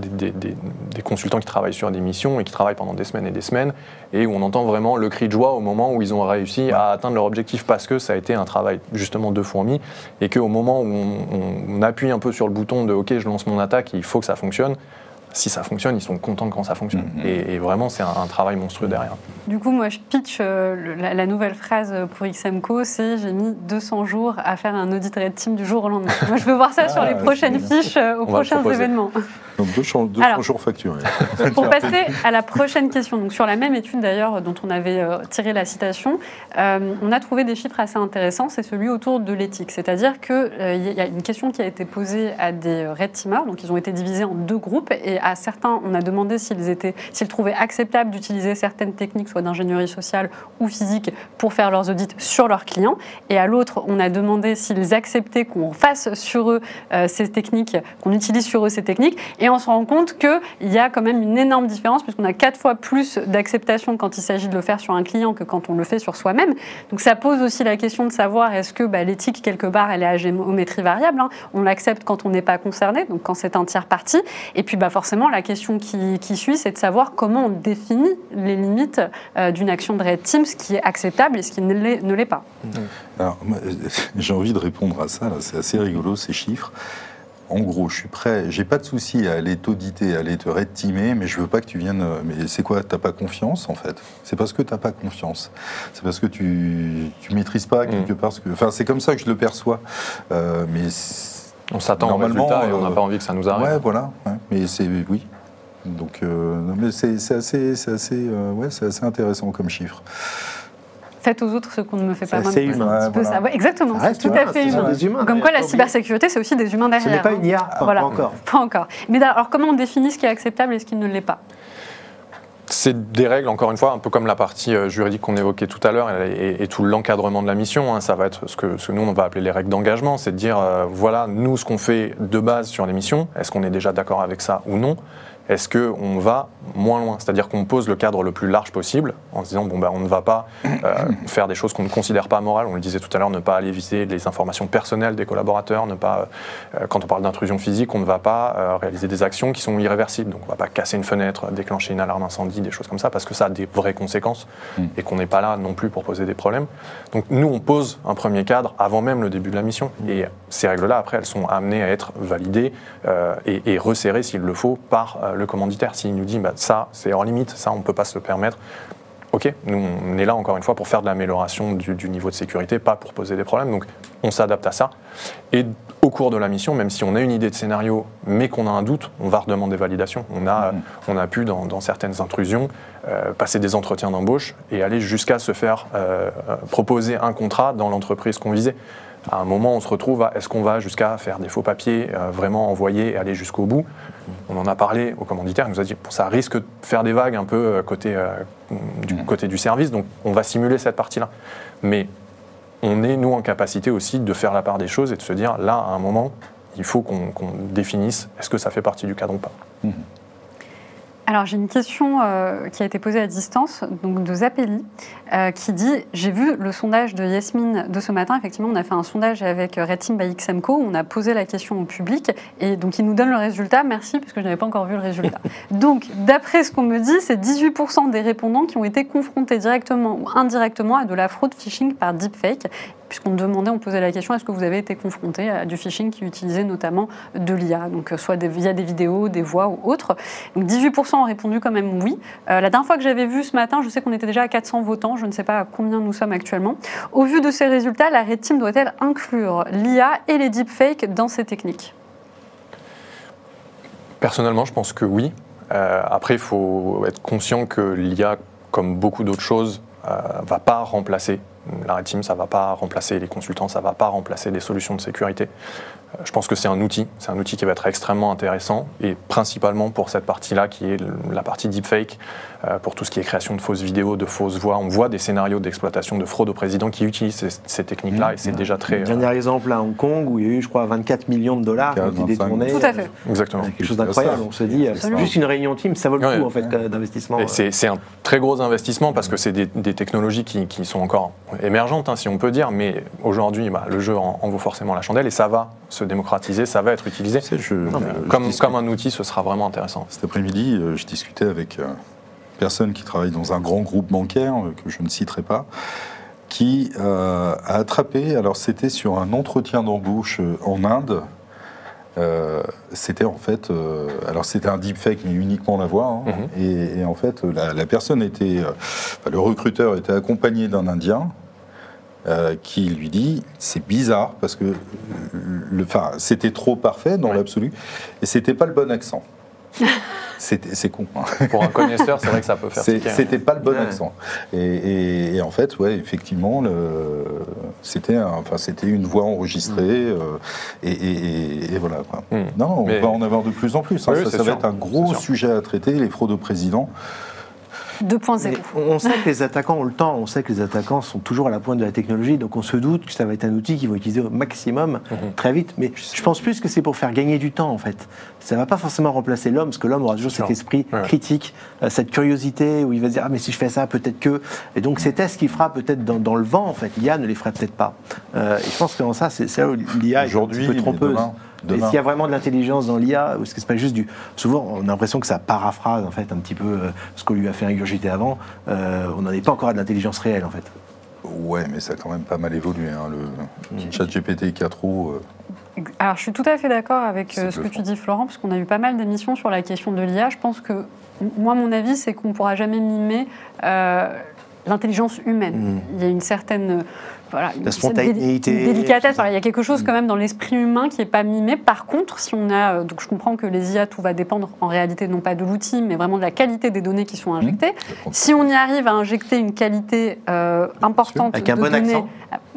des consultants qui travaillent sur des missions et qui travaillent pendant des semaines, et où on entend vraiment le cri de joie au moment où ils ont réussi à atteindre leur objectif, parce que ça a été un travail justement de fourmi, et qu'au moment où on appuie un peu sur le bouton de « ok, je lance mon attaque, il faut que ça fonctionne », si ça fonctionne, ils sont contents quand ça fonctionne. Et vraiment, c'est un travail monstrueux derrière. Du coup, moi, je pitch la nouvelle phrase pour XMCO, c'est « j'ai mis 200 jours à faire un audit Red Team du jour au lendemain ». Moi, je veux voir ça sur les prochaines fiches aux prochains événements. Donc 200 jours facturés. Pour passer à la prochaine question, donc sur la même étude d'ailleurs dont on avait tiré la citation, on a trouvé des chiffres assez intéressants, c'est celui autour de l'éthique. C'est-à-dire qu'il y a une question qui a été posée à des Red Teamers, donc ils ont été divisés en 2 groupes, et à certains, on a demandé s'ils trouvaient acceptable d'utiliser certaines techniques, soit d'ingénierie sociale ou physique, pour faire leurs audits sur leurs clients. Et à l'autre, on a demandé s'ils acceptaient qu'on fasse sur eux ces techniques, qu'on utilise sur eux ces techniques. Et on se rend compte qu'il y a quand même une énorme différence, puisqu'on a 4 fois plus d'acceptation quand il s'agit de le faire sur un client que quand on le fait sur soi-même. Donc ça pose aussi la question de savoir est-ce que l'éthique, quelque part, elle est à géométrie variable. On l'accepte quand on n'est pas concerné, donc quand c'est un tiers parti. Et puis forcément, la question qui suit, c'est de savoir comment on définit les limites d'une action de Red Team, ce qui est acceptable et ce qui ne l'est pas. Alors, j'ai envie de répondre à ça, là. C'est assez rigolo ces chiffres. En gros, je suis prêt, j'ai pas de souci à aller t'auditer, à aller te red teamer, mais je veux pas que tu viennes. Mais c'est quoi? T'as pas confiance en fait? C'est parce que t'as pas confiance. C'est parce que tu maîtrises pas quelque part. Enfin, c'est comme ça que je le perçois. Mais on s'attend au résultat et on n'a pas envie que ça nous arrive. Ouais, voilà. Ouais. Mais oui. Donc, mais c'est assez intéressant comme chiffre. Faites aux autres ce qu'on ne me fait pas moi. C'est humain. Voilà. Ouais, exactement, c'est tout à fait humain. Comme quoi, la cybersécurité, c'est aussi des humains derrière. Ce n'est pas une IA, voilà. Pas encore. Pas encore. Mais alors, comment on définit ce qui est acceptable et ce qui ne l'est pas? C'est des règles, encore une fois, un peu comme la partie juridique qu'on évoquait tout à l'heure et tout l'encadrement de la mission. Ça va être ce que nous, on va appeler les règles d'engagement. C'est de dire, voilà, nous, ce qu'on fait de base sur les missions, est-ce qu'on est déjà d'accord avec ça ou non? Est-ce qu'on va moins loin? C'est-à-dire qu'on pose le cadre le plus large possible en se disant, on ne va pas faire des choses qu'on ne considère pas morales. On le disait tout à l'heure, ne pas aller viser les informations personnelles des collaborateurs, quand on parle d'intrusion physique, on ne va pas réaliser des actions qui sont irréversibles. Donc on ne va pas casser une fenêtre, déclencher une alarme incendie, des choses comme ça, parce que ça a des vraies conséquences et qu'on n'est pas là non plus pour poser des problèmes. Donc nous, on pose un premier cadre avant même le début de la mission. Et ces règles-là, après, elles sont amenées à être validées et resserrées, s'il le faut, par le commanditaire. S'il nous dit ça c'est hors limite, ça on ne peut pas se le permettre, Ok, nous on est là encore une fois pour faire de l'amélioration du niveau de sécurité, pas pour poser des problèmes, donc on s'adapte à ça. Et au cours de la mission, même si on a une idée de scénario, mais qu'on a un doute, on va redemander validation. On a pu, dans certaines intrusions, passer des entretiens d'embauche et aller jusqu'à se faire proposer un contrat dans l'entreprise qu'on visait. À un moment, on se retrouve à est-ce qu'on va jusqu'à faire des faux papiers, vraiment envoyer et aller jusqu'au bout. On en a parlé au commanditaire, il nous a dit ça risque de faire des vagues un peu côté du service, donc on va simuler cette partie-là. Mais on est, nous, en capacité aussi de faire la part des choses et de se dire, là, à un moment, il faut qu'on définisse est-ce que ça fait partie du cadre ou pas. Alors, j'ai une question qui a été posée à distance, donc de Zapelli, qui dit « J'ai vu le sondage de Yasmine de ce matin. Effectivement, on a fait un sondage avec Red Team by XMCO. On a posé la question au public. Et donc, il nous donne le résultat. Merci, parce que je n'avais pas encore vu le résultat. Donc, d'après ce qu'on me dit, c'est 18% des répondants qui ont été confrontés directement ou indirectement à de la fraude phishing par deepfake. Puisqu'on demandait, on posait la question, est-ce que vous avez été confronté à du phishing qui utilisait notamment de l'IA, donc soit via des vidéos, des voix ou autres. Donc 18% ont répondu quand même oui. La dernière fois que j'avais vu ce matin, je sais qu'on était déjà à 400 votants, je ne sais pas à combien nous sommes actuellement. Au vu de ces résultats, la Red Team doit-elle inclure l'IA et les deepfakes dans ces techniques ? Personnellement, je pense que oui. Après, il faut être conscient que l'IA, comme beaucoup d'autres choses, ne va pas remplacer la Red Team, ça ne va pas remplacer les consultants, ça ne va pas remplacer des solutions de sécurité. Je pense que c'est un outil qui va être extrêmement intéressant, et principalement pour cette partie-là qui est la partie deepfake, pour tout ce qui est création de fausses vidéos, de fausses voix. On voit des scénarios d'exploitation de fraude au président qui utilisent ces techniques-là, et c'est déjà très... Dernier exemple à Hong Kong, où il y a eu, je crois, 24 millions de dollars qui ont été détournés. Tout à fait. Exactement. Quelque chose d'incroyable. On se dit, juste une réunion Teams, ça vaut le coup, en fait, d'investissement. C'est un très gros investissement, parce que c'est des technologies qui sont encore émergentes, si on peut dire, mais aujourd'hui, le jeu en vaut forcément la chandelle, et ça va se démocratiser, ça va être utilisé. Comme un outil, ce sera vraiment intéressant. Cet après-midi, je discutais avec une personne qui travaille dans un grand groupe bancaire, que je ne citerai pas, qui a attrapé, alors c'était sur un entretien d'embauche en Inde, c'était en fait, alors c'était un deepfake, mais uniquement la voix, et en fait, la personne était, le recruteur était accompagné d'un Indien, qui lui dit c'est bizarre parce que c'était trop parfait dans l'absolu et c'était pas le bon accent. C'est con. Pour un connaisseur, c'est vrai que ça peut faire tiquer. C'était pas le bon accent. Et en fait, effectivement, c'était une voix enregistrée et voilà. Quoi. Non, on va en avoir de plus en plus. Ça va être un gros sujet à traiter, les fraudes au président. 2.0. On sait que les attaquants ont le temps, on sait que les attaquants sont toujours à la pointe de la technologie, donc on se doute que ça va être un outil qu'ils vont utiliser au maximum très vite. Mais je pense plus que c'est pour faire gagner du temps, en fait. Ça ne va pas forcément remplacer l'homme, parce que l'homme aura toujours cet esprit critique, cette curiosité où il va se dire ah mais si je fais ça, peut-être que. Et donc ces tests qu'il fera peut-être dans le vent, en fait, l'IA ne les ferait peut-être pas. Et je pense que dans ça, c'est là où l'IA est un petit peu trompeuse. Est-ce qu'il y a vraiment de l'intelligence dans l'IA ou est-ce que c'est pas juste du... Souvent, on a l'impression que ça paraphrase en fait un petit peu ce qu'on lui a fait ingurgiter avant. On n'en est pas encore à de l'intelligence réelle en fait. Ouais, mais ça a quand même pas mal évolué. Le ChatGPT 4o... Alors, je suis tout à fait d'accord avec ce que tu dis, Florent, parce qu'on a eu pas mal d'émissions sur la question de l'IA. Je pense que, moi, mon avis, c'est qu'on ne pourra jamais mimer l'intelligence humaine. Il y a une certaine... la spontanéité, une délicatesse. Il y a quelque chose quand même dans l'esprit humain qui n'est pas mimé. Par contre, si on a, donc je comprends que les IA, tout va dépendre en réalité non pas de l'outil, mais vraiment de la qualité des données qui sont injectées. Si on y arrive à injecter une qualité importante avec un bon accent,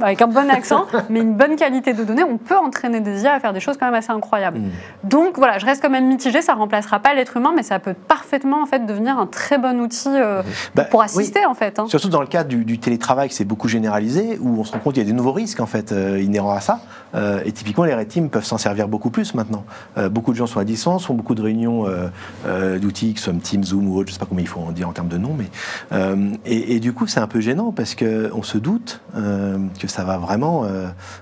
avec un bon accent, mais une bonne qualité de données, on peut entraîner des IA à faire des choses quand même assez incroyables. Donc voilà, je reste quand même mitigée. Ça remplacera pas l'être humain, mais ça peut parfaitement en fait devenir un très bon outil pour assister en fait. Surtout dans le cas du télétravail, qui s'est beaucoup généralisé, où on se rend compte qu'il y a des nouveaux risques en fait inhérents à ça. Et typiquement, les Red Team peuvent s'en servir beaucoup plus maintenant. Beaucoup de gens sont à distance, font beaucoup de réunions d'outils, comme Teams, Zoom ou autre, je ne sais pas comment il faut en dire en termes de nom, mais et du coup, c'est un peu gênant parce qu'on se doute que ça va vraiment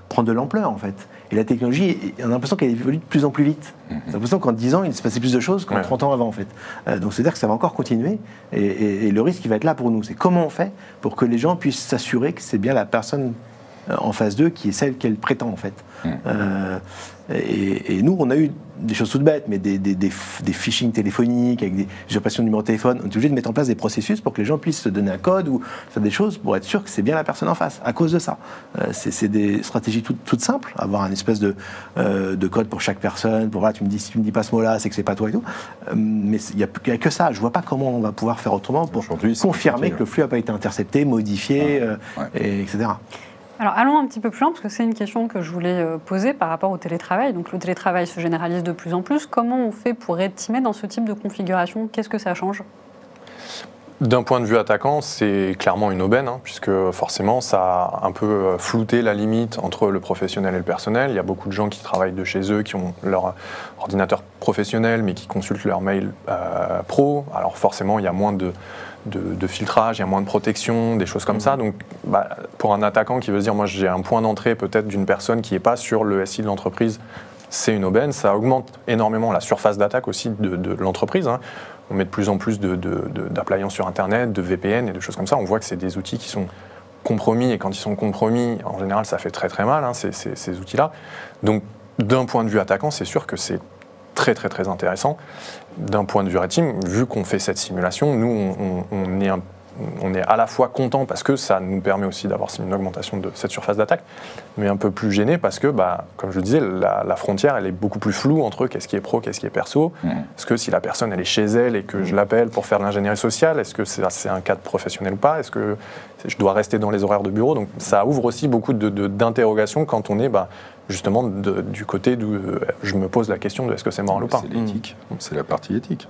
prendre de l'ampleur en fait. Et la technologie, on a l'impression qu'elle évolue de plus en plus vite. On a l'impression qu'en 10 ans, il se passait plus de choses qu'en 30 ans avant en fait. Donc c'est-à-dire que ça va encore continuer et le risque il va être là pour nous. C'est comment on fait pour que les gens puissent s'assurer que c'est bien la personne en phase 2 qui est celle qu'elle prétend en fait. Et nous, on a eu des choses toutes bêtes, mais des phishing téléphoniques, avec des usurpations de numéro de téléphone. On est obligé de mettre en place des processus pour que les gens puissent se donner un code ou faire des choses pour être sûr que c'est bien la personne en face, à cause de ça. C'est des stratégies toutes simples, avoir un espèce de code pour chaque personne, pour voilà, si tu me dis pas ce mot-là, c'est que c'est pas toi et tout. Mais il n'y a que ça. Je vois pas comment on va pouvoir faire autrement pour confirmer que le flux n'a pas été intercepté, modifié, etc. Alors allons un petit peu plus loin, parce que c'est une question que je voulais poser par rapport au télétravail. Donc le télétravail se généralise de plus en plus. Comment on fait pour red teamer dans ce type de configuration? Qu'est-ce que ça change? D'un point de vue attaquant, c'est clairement une aubaine, puisque forcément, ça a un peu flouté la limite entre le professionnel et le personnel. Il y a beaucoup de gens qui travaillent de chez eux, qui ont leur ordinateur professionnel, mais qui consultent leur mail pro. Alors forcément, il y a moins de filtrage, il y a moins de protection, des choses comme ça. Donc, pour un attaquant qui veut se dire, moi j'ai un point d'entrée peut-être d'une personne qui n'est pas sur le SI de l'entreprise, c'est une aubaine. Ça augmente énormément la surface d'attaque aussi de l'entreprise. On met de plus en plus d'appliances sur Internet, de VPN et de choses comme ça. On voit que c'est des outils qui sont compromis, et quand ils sont compromis, en général, ça fait très très mal, ces outils-là. Donc, d'un point de vue attaquant, c'est sûr que c'est très très très intéressant. D'un point de vue red team, vu qu'on fait cette simulation, nous, on est à la fois content parce que ça nous permet aussi d'avoir une augmentation de cette surface d'attaque, mais un peu plus gêné parce que, comme je le disais, la frontière, elle est beaucoup plus floue entre qu'est-ce qui est pro, qu'est-ce qui est perso. Est-ce que si la personne, elle est chez elle et que je l'appelle pour faire de l'ingénierie sociale, est-ce que c'est un cadre professionnel ou pas? Est-ce que je dois rester dans les horaires de bureau? Donc ça ouvre aussi beaucoup d'interrogations quand on est justement du côté d'où je me pose la question de est-ce que c'est moral ou pas. C'est l'éthique, c'est la partie éthique.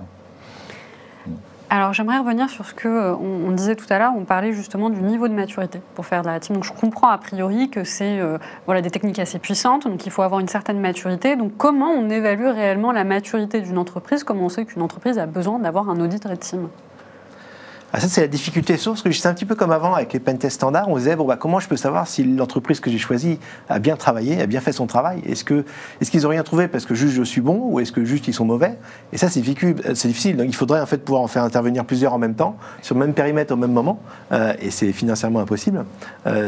Alors j'aimerais revenir sur ce qu'on disait tout à l'heure, on parlait justement du niveau de maturité pour faire de la red team. Donc je comprends a priori que c'est des techniques assez puissantes, donc il faut avoir une certaine maturité. Donc comment on évalue réellement la maturité d'une entreprise? Comment on sait qu'une entreprise a besoin d'avoir un audit red team? Ça, c'est la difficulté source, que c'est un petit peu comme avant avec les pentests standards. On se disait, comment je peux savoir si l'entreprise que j'ai choisie a bien travaillé, a bien fait son travail? Est-ce qu'ils n'ont rien trouvé parce que juste je suis bon, ou est-ce que juste ils sont mauvais? Et ça, c'est difficile. Donc, il faudrait en fait pouvoir en faire intervenir plusieurs en même temps, sur le même périmètre au même moment, et c'est financièrement impossible.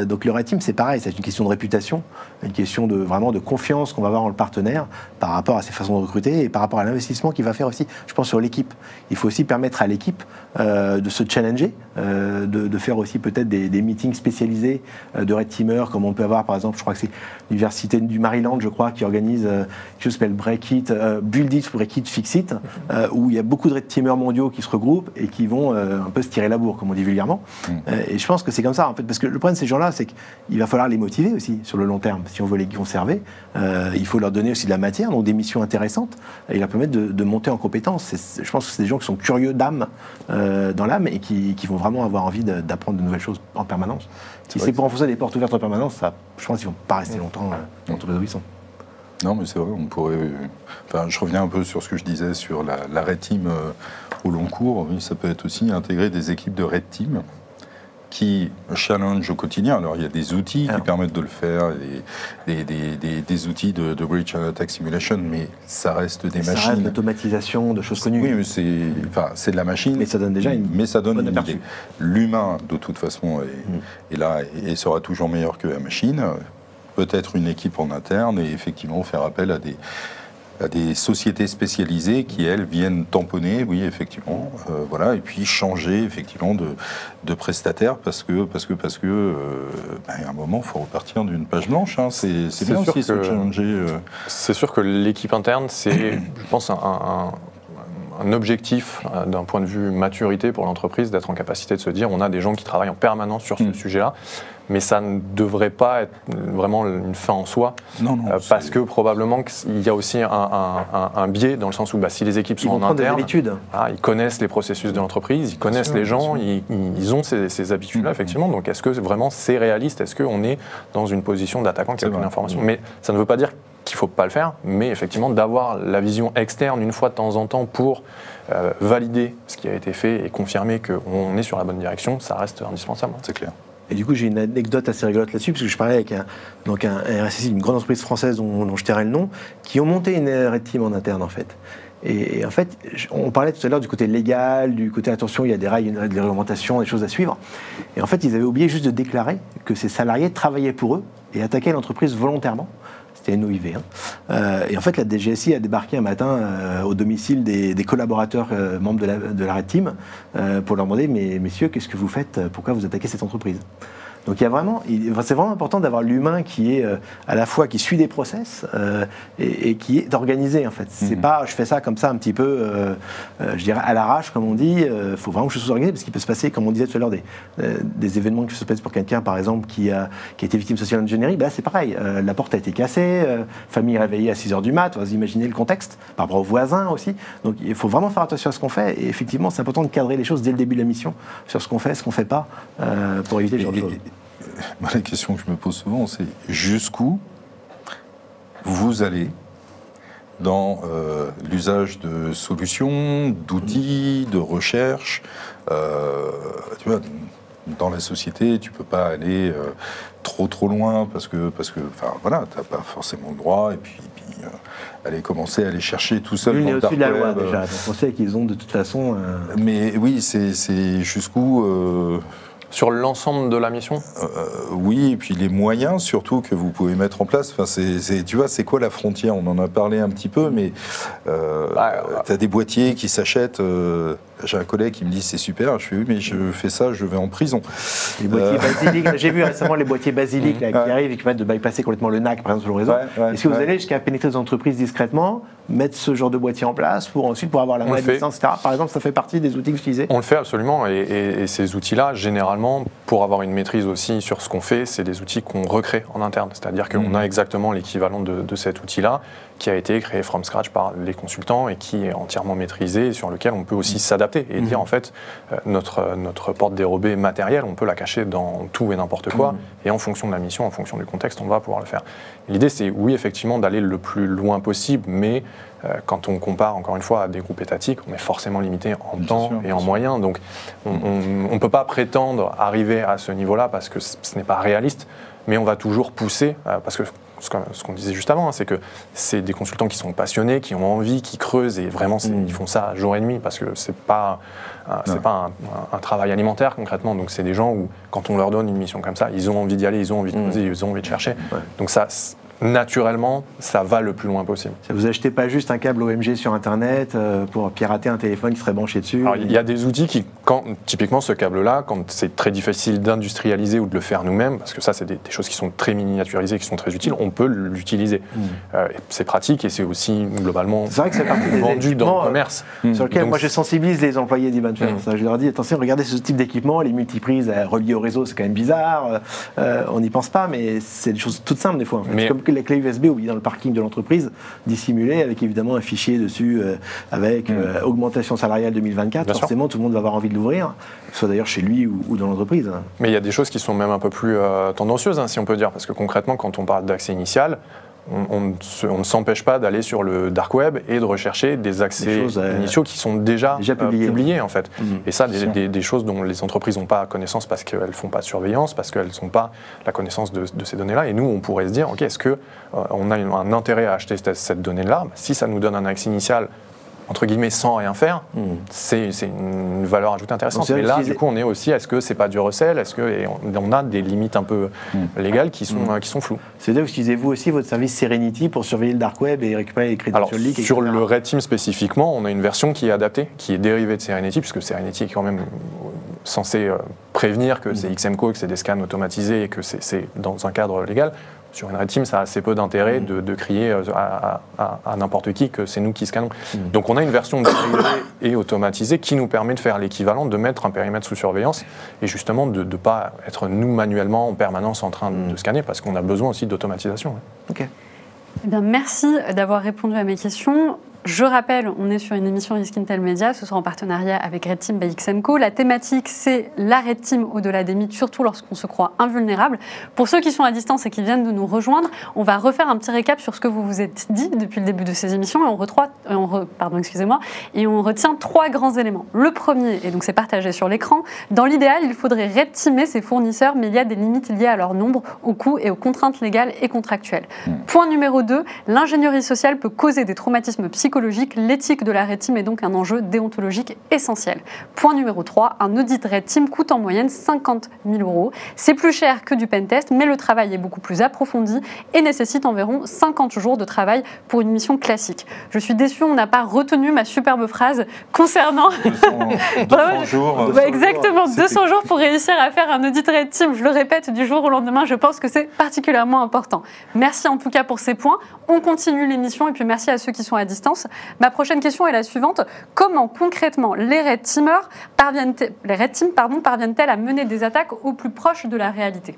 Donc le red team, c'est pareil, c'est une question de réputation, une question vraiment de confiance qu'on va avoir en le partenaire par rapport à ses façons de recruter et par rapport à l'investissement qu'il va faire aussi, je pense, sur l'équipe. Il faut aussi permettre à l'équipe de se challenger, de faire aussi peut-être des meetings spécialisés de red teamers, comme on peut avoir par exemple, je crois que c'est l'université du Maryland, je crois, qui organise quelque chose qui s'appelle Break It, Build It, Break It, Fix It, où il y a beaucoup de red teamers mondiaux qui se regroupent et qui vont un peu se tirer la bourre, comme on dit vulgairement. Et je pense que c'est comme ça, en fait, parce que le problème de ces gens-là, c'est qu'il va falloir les motiver aussi sur le long terme. Si on veut les conserver, il faut leur donner aussi de la matière, donc des missions intéressantes, et leur permettre de monter en compétences. Je pense que c'est des gens qui sont curieux d'âme, dans l'âme, et qui vont vraiment avoir envie d'apprendre de nouvelles choses en permanence. Si c'est pour enfoncer des portes ouvertes en permanence, je pense qu'ils ne vont pas rester longtemps dans l'entreprise où ils sont. Non, mais c'est vrai, on pourrait... Enfin, je reviens un peu sur ce que je disais sur la red team au long cours. Oui, ça peut être aussi intégrer des équipes de red team qui challenge au quotidien. Alors, il y a des outils qui permettent de le faire, des outils de Breach and Attack Simulation, mais ça reste des machines. Ça reste d'automatisation, de choses connues. Oui, mais c'est de la machine. Mais ça donne déjà une idée. L'humain, de toute façon, est là et sera toujours meilleur que la machine. Peut-être une équipe en interne et effectivement faire appel à des sociétés spécialisées qui, elles, viennent tamponner, oui, effectivement, voilà, et puis changer, effectivement, de prestataire parce que à un moment, il faut repartir d'une page blanche. C'est bien aussi se challenger. C'est sûr que l'équipe interne, c'est, je pense, un objectif d'un point de vue maturité pour l'entreprise, d'être en capacité de se dire on a des gens qui travaillent en permanence sur ce sujet-là, mais ça ne devrait pas être vraiment une fin en soi, parce que probablement qu'il y a aussi un biais dans le sens où si les équipes sont en interne, ils connaissent les processus de l'entreprise, ils connaissent les gens, ils ont ces habitudes-là, effectivement, donc est-ce que vraiment c'est réaliste? Est-ce qu'on est dans une position d'attaquant qui a aucune information? Mais ça ne veut pas dire qu'il ne faut pas le faire, mais effectivement d'avoir la vision externe une fois de temps en temps pour valider ce qui a été fait et confirmer qu'on est sur la bonne direction, ça reste indispensable. C'est clair. Et du coup, j'ai une anecdote assez rigolote là-dessus, parce que je parlais avec un RSSI, une grande entreprise française dont je tairai le nom, qui ont monté une red team en interne, en fait. Et en fait, on parlait tout à l'heure du côté légal, du côté attention, il y a des réglementations, des choses à suivre. Et en fait, ils avaient oublié juste de déclarer que ces salariés travaillaient pour eux et attaquaient l'entreprise volontairement. C'était NOIV. Et en fait, la DGSI a débarqué un matin au domicile des collaborateurs membres de la Red Team pour leur demander « Mais messieurs, qu'est-ce que vous faites? Pourquoi vous attaquez cette entreprise ?» Donc c'est vraiment important d'avoir l'humain qui est à la fois qui suit des process et qui est organisé en fait. C'est pas je fais ça comme ça un petit peu, je dirais à l'arrache comme on dit. Faut vraiment que je sois organisé parce qu'il peut se passer, comme on disait tout à l'heure, des événements qui se passent pour quelqu'un par exemple qui a été victime de social engineering. C'est pareil. La porte a été cassée, famille réveillée à 6h du mat. Vous imaginez le contexte par rapport aux voisins aussi. Donc il faut vraiment faire attention à ce qu'on fait. Et effectivement, c'est important de cadrer les choses dès le début de la mission sur ce qu'on fait, ce qu'on fait pas pour éviter ce genre de choses. La question que je me pose souvent, c'est jusqu'où vous allez dans l'usage de solutions, d'outils, de recherche. Tu vois, dans la société, tu ne peux pas aller trop loin parce que enfin, voilà, tu n'as pas forcément le droit. Et puis aller commencer à aller chercher tout seul dans le dark web. Au-dessus de la loi déjà. Donc on sait qu'ils ont de toute façon... Mais oui, c'est jusqu'où... Sur l'ensemble de la mission oui, et puis les moyens surtout que vous pouvez mettre en place. Enfin, tu vois, c'est quoi la frontière? On en a parlé un petit peu, mais tu as des boîtiers qui s'achètent. J'ai un collègue qui me dit c'est super. Je fais oui, mais je fais ça, je vais en prison. Les boîtiers basiliques, j'ai vu récemment les boîtiers basiliques là, qui arrivent et qui permettent de bypasser complètement le NAC par exemple sur le réseau. Est-ce que vous allez jusqu'à pénétrer des entreprises discrètement, mettre ce genre de boîtier en place pour ensuite avoir la monnaie de licence, etc. Par exemple, ça fait partie des outils que vous utilisez? On le fait absolument, et ces outils-là, généralement, pour avoir une maîtrise aussi sur ce qu'on fait, c'est des outils qu'on recrée en interne. C'est-à-dire qu'on a exactement l'équivalent de cet outil-là qui a été créé from scratch par les consultants et qui est entièrement maîtrisé et sur lequel on peut aussi s'adapter et dire en fait notre porte dérobée matérielle, on peut la cacher dans tout et n'importe quoi et en fonction de la mission, en fonction du contexte, on va pouvoir le faire. L'idée c'est oui effectivement d'aller le plus loin possible, mais quand on compare encore une fois à des groupes étatiques, on est forcément limité en temps et en moyens, donc on ne peut pas prétendre arriver à ce niveau-là parce que ce n'est pas réaliste, mais on va toujours pousser parce que ce qu'on disait juste avant, c'est que c'est des consultants qui sont passionnés, qui ont envie, qui creusent et vraiment ils font ça jour et nuit parce que c'est pas un travail alimentaire concrètement. Donc c'est des gens où quand on leur donne une mission comme ça, ils ont envie d'y aller, ils ont envie de creuser, ils ont envie de chercher. Donc ça, naturellement, ça va le plus loin possible. Vous achetez pas juste un câble OMG sur Internet pour pirater un téléphone qui serait branché dessus? Alors, il y a des outils qui, typiquement ce câble-là, quand c'est très difficile d'industrialiser ou de le faire nous-mêmes, parce que ça c'est des choses qui sont très miniaturisées, qui sont très utiles, on peut l'utiliser. C'est pratique et c'est aussi globalement vendu dans le commerce. Sur lequel moi je sensibilise les employés d'Ivan Fair. Je leur dis attention, regardez ce type d'équipement, les multiprises reliées au réseau, c'est quand même bizarre, on n'y pense pas, mais c'est des choses toutes simples des fois. En fait. C'est comme les clés USB oubliées dans le parking de l'entreprise, dissimulées avec évidemment un fichier dessus avec augmentation salariale 2024. Bien forcément, tout le monde va avoir envie de l'ouvrir, soit d'ailleurs chez lui ou dans l'entreprise. Mais il y a des choses qui sont même un peu plus tendancieuses, si on peut dire, parce que concrètement, quand on parle d'accès initial, on ne s'empêche pas d'aller sur le dark web et de rechercher des accès initiaux qui sont déjà publiés en fait. Et ça, des choses dont les entreprises n'ont pas connaissance parce qu'elles ne font pas de surveillance, parce qu'elles n'ont pas la connaissance de ces données-là. Et nous, on pourrait se dire, ok, est-ce qu'on a un intérêt à acheter cette donnée-là? Si ça nous donne un accès initial entre guillemets sans rien faire, c'est une valeur ajoutée intéressante. Mais là, du coup, on est aussi, est-ce que c'est pas du recel? Est-ce que on a des limites un peu légales qui sont floues? C'est-à-dire, vous utilisez vous aussi votre service Serenity pour surveiller le dark web et récupérer les crédits sur le leak, sur le Red Team spécifiquement, on a une version qui est adaptée, qui est dérivée de Serenity, puisque Serenity est quand même censé prévenir que c'est XMCO, que c'est des scans automatisés et que c'est dans un cadre légal. Sur une Red Team, ça a assez peu d'intérêt de crier à n'importe qui que c'est nous qui scannons. Donc on a une version dérivée et automatisée qui nous permet de faire l'équivalent, de mettre un périmètre sous surveillance et justement de ne pas être nous manuellement en permanence en train de scanner parce qu'on a besoin aussi d'automatisation. Ok. Eh bien, merci d'avoir répondu à mes questions. Je rappelle, on est sur une émission Risk Intel Media, ce soir en partenariat avec Red Team by XMCO. La thématique, c'est la Red Team au-delà des mythes, surtout lorsqu'on se croit invulnérable. Pour ceux qui sont à distance et qui viennent de nous rejoindre, on va refaire un petit récap sur ce que vous vous êtes dit depuis le début de ces émissions et on retient 3 grands éléments. Le premier, et donc c'est partagé sur l'écran, dans l'idéal, il faudrait Red Teamer ses fournisseurs, mais il y a des limites liées à leur nombre, aux coûts et aux contraintes légales et contractuelles. Point numéro 2, l'ingénierie sociale peut causer des traumatismes psychologiques psychologique. L'éthique de la Red Team est donc un enjeu déontologique essentiel. Point numéro 3, un audit Red Team coûte en moyenne 50 000 €. C'est plus cher que du pentest, mais le travail est beaucoup plus approfondi et nécessite environ 50 jours de travail pour une mission classique. Je suis déçue, on n'a pas retenu ma superbe phrase concernant... 200 jours. Exactement, 200 jours pour réussir à faire un audit Red Team. Je le répète, du jour au lendemain, je pense que c'est particulièrement important. Merci en tout cas pour ces points. On continue l'émission et puis merci à ceux qui sont à distance. Ma prochaine question est la suivante. Comment concrètement les Red Teams parviennent-elles à mener des attaques au plus proche de la réalité ?